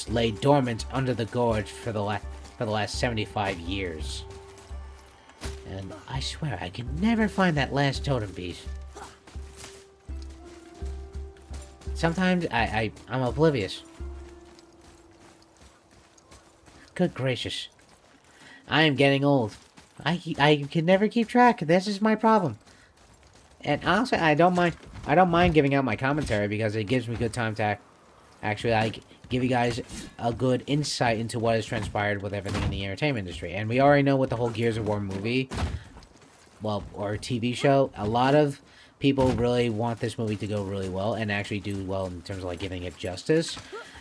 laid dormant under the gorge for the last 75 years. And I swear, I can never find that last totem piece. Sometimes I'm oblivious. Good gracious. I am getting old. I can never keep track. This is my problem. And honestly, I don't mind giving out my commentary because it gives me good time to actually give you guys a good insight into what has transpired with everything in the entertainment industry. And we already know with the whole Gears of War movie, well, or TV show, a lot of people really want this movie to go really well and actually do well in terms of, like, giving it justice.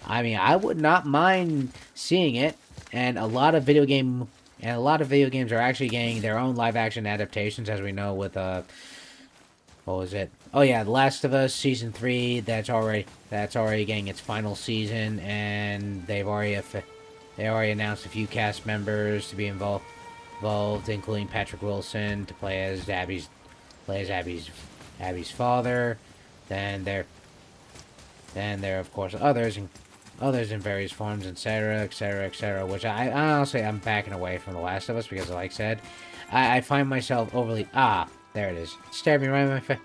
I mean, I would not mind seeing it, and a lot of video games are actually getting their own live action adaptations, as we know with what was it? Oh yeah, The Last of Us Season 3, that's already getting its final season, and they already announced a few cast members to be involved, including Patrick Wilson to play as Abby's father. Then there are, of course, others in various forms, etc., etc., which I honestly, I'm backing away from The Last of Us because, like I said, I find myself overly there it is. Stared it right in my face.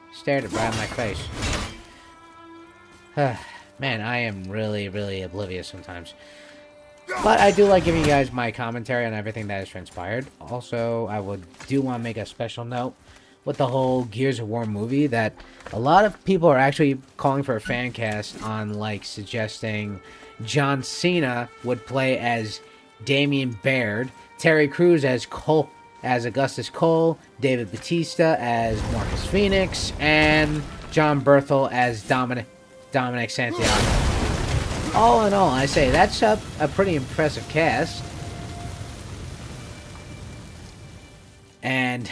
Man, I am really, really oblivious sometimes. But I do like giving you guys my commentary on everything that has transpired. Also, I do want to make a special note with the whole Gears of War movie that a lot of people are actually calling for a fan cast on, like, suggesting John Cena would play as Damian Baird, Terry Crews as Augustus Cole, David Bautista as Marcus Phoenix, and John Berthel as Dominic Santiago. All in all, I say that's a pretty impressive cast. And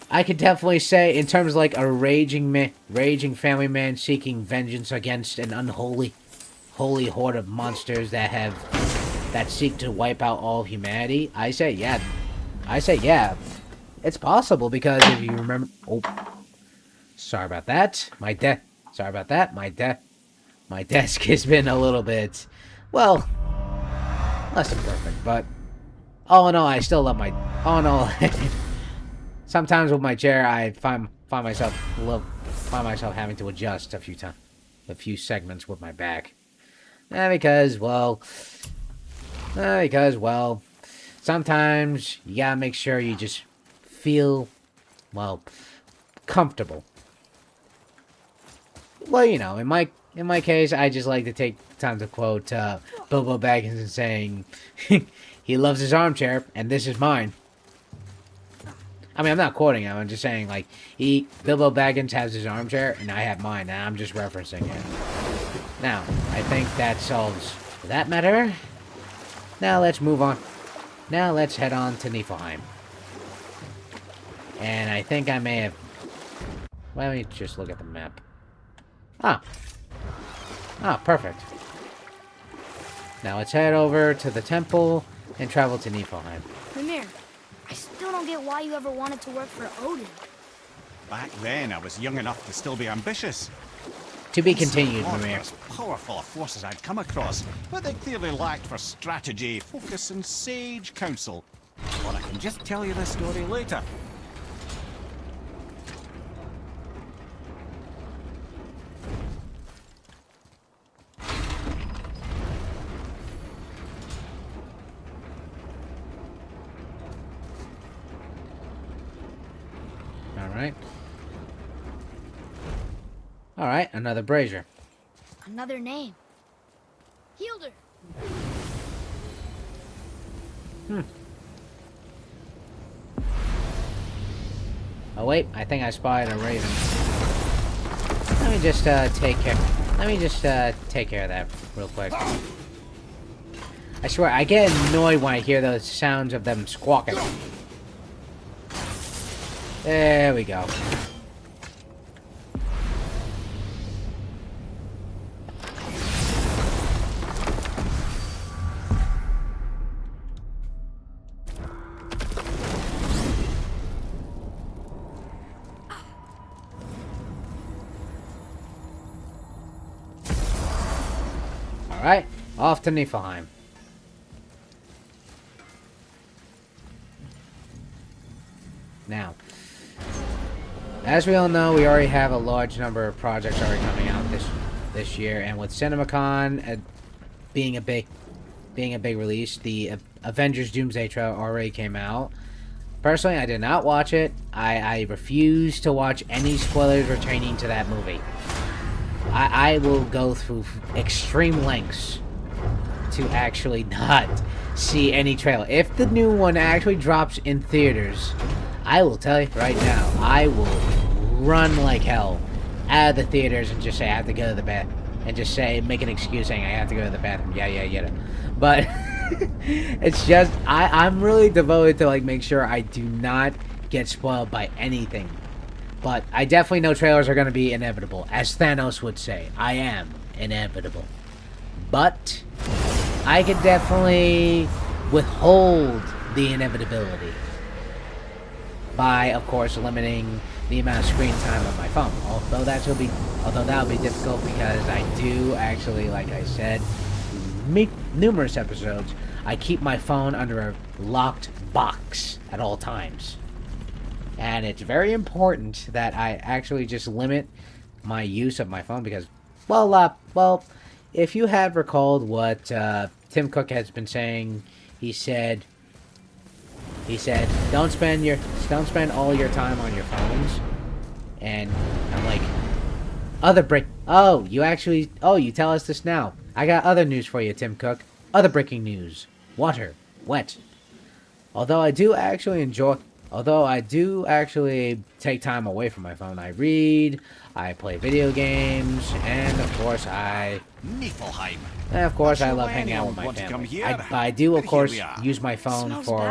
I could definitely say, in terms of, like, a raging family man seeking vengeance against an holy horde of monsters that seek to wipe out all of humanity, I say yeah. It's possible, because if you remember... Oh. Sorry about that. My desk has been a little bit... Well, less than perfect, but all in all, I still love my. All in all, sometimes with my chair, I find myself having to adjust a few segments with my back, because sometimes you gotta make sure you just feel comfortable. Well, you know, in my case, I just like to take time to quote Bilbo Baggins saying, "He loves his armchair, and this is mine." I mean, I'm not quoting him. I'm just saying, like, Bilbo Baggins has his armchair, and I have mine, and I'm just referencing it. Now, I think that solves that matter. Now let's move on. Now let's head on to Niflheim. And I think I may have. Let me just look at the map. Perfect. Now let's head over to the temple and travel to Niflheim. Mimir, I still don't get why you ever wanted to work for Odin. Back then, I was young enough to still be ambitious. To be continued, Mimir. As powerful a forces I'd come across, but they clearly lacked for strategy, focus, and sage counsel. Or I can just tell you the story later. Alright, another brazier. Another name. Hilder. Oh wait, I think I spied a raven. Let me just take care of that real quick. I swear, I get annoyed when I hear those sounds of them squawking. There we go. Alright, off to Niflheim. Now, as we all know, we already have a large number of projects already coming out this year, and with CinemaCon being a big release, the Avengers Doomsday trailer already came out. Personally, I did not watch it. I refuse to watch any spoilers pertaining to that movie. I will go through extreme lengths to actually not see any trailer. If the new one actually drops in theaters, I will tell you right now, I will run like hell out of the theaters and just say I have to go to the bathroom. And just make an excuse saying I have to go to the bathroom. Yeah. But it's just, I'm really devoted to make sure I do not get spoiled by anything. But I definitely know trailers are going to be inevitable. As Thanos would say, I am inevitable. But I could definitely withhold the inevitability by, of course, limiting the amount of screen time on my phone. Although that will be difficult because I do actually, like I said, numerous episodes, I keep my phone under a locked box at all times. And it's very important that I actually just limit my use of my phone because, well, if you have recalled what Tim Cook has been saying, he said, don't spend all your time on your phones. And I'm like, you tell us this now. I got other news for you, Tim Cook. Other breaking news. Water. Wet. Although I do actually take time away from my phone. I read, I play video games, and of course Niflheim. I love hanging out with my family. I do, of course, use my phone for,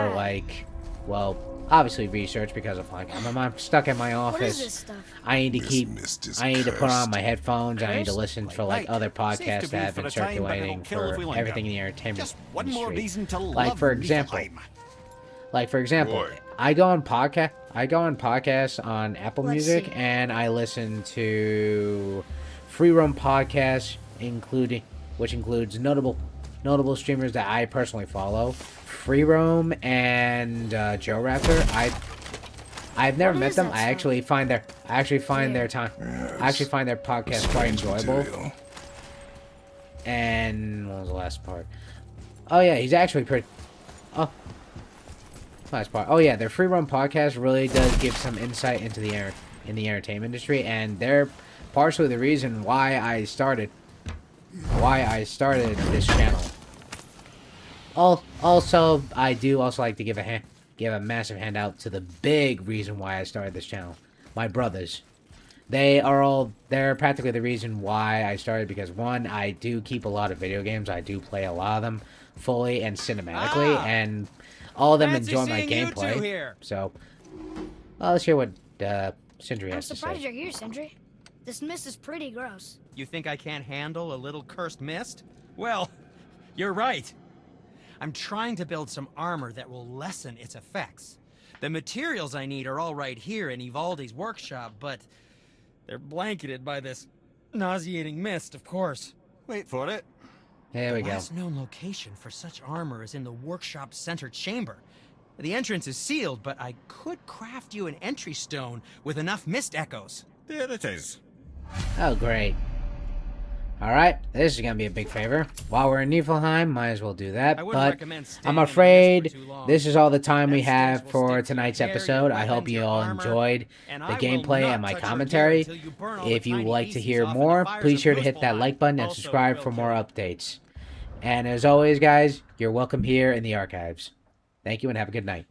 obviously research because of, I'm stuck in my office. What is this stuff? I need to put on my headphones. I need to listen for, other podcasts that have been circulating for everything in the entertainment Just one more industry. reason to love For example, Boy. I go on podcasts on Apple Let's Music, see. and I listen to free roam podcasts, which includes notable notable streamers that I personally follow, Free Roam and Joe Raptor. I've never met them. I actually find their podcast quite enjoyable. Material. And what was the last part? Oh yeah, he's actually pretty. Oh, last part. Oh yeah, their Free Roam podcast really does give some insight into the entertainment industry, and they're partially the reason why I started this channel. Also, I do also like to give a massive handout to the big reason why I started this channel. My brothers. They're practically the reason why I started, because one, I do keep a lot of video games. I do play a lot of them fully and cinematically, and all of them enjoy my gameplay. So, let's hear what Sindri has to say. I'm surprised you're here, Sindri. This mist is pretty gross. You think I can't handle a little cursed mist? Well, you're right. I'm trying to build some armor that will lessen its effects. The materials I need are all right here in Ivaldi's workshop, but they're blanketed by this nauseating mist, of course. Wait for it. There we go. The last known location for such armor is in the workshop's center chamber. The entrance is sealed, but I could craft you an entry stone with enough mist echoes. There it is. Oh, great. Alright, this is gonna be a big favor. While we're in Niflheim, might as well do that, but I'm afraid this is all the time we have for tonight's episode. I hope you all enjoyed the gameplay and my commentary. If you would like to hear more, please sure to hit that like button and subscribe for more updates. And as always, guys, you're welcome here in the archives. Thank you and have a good night.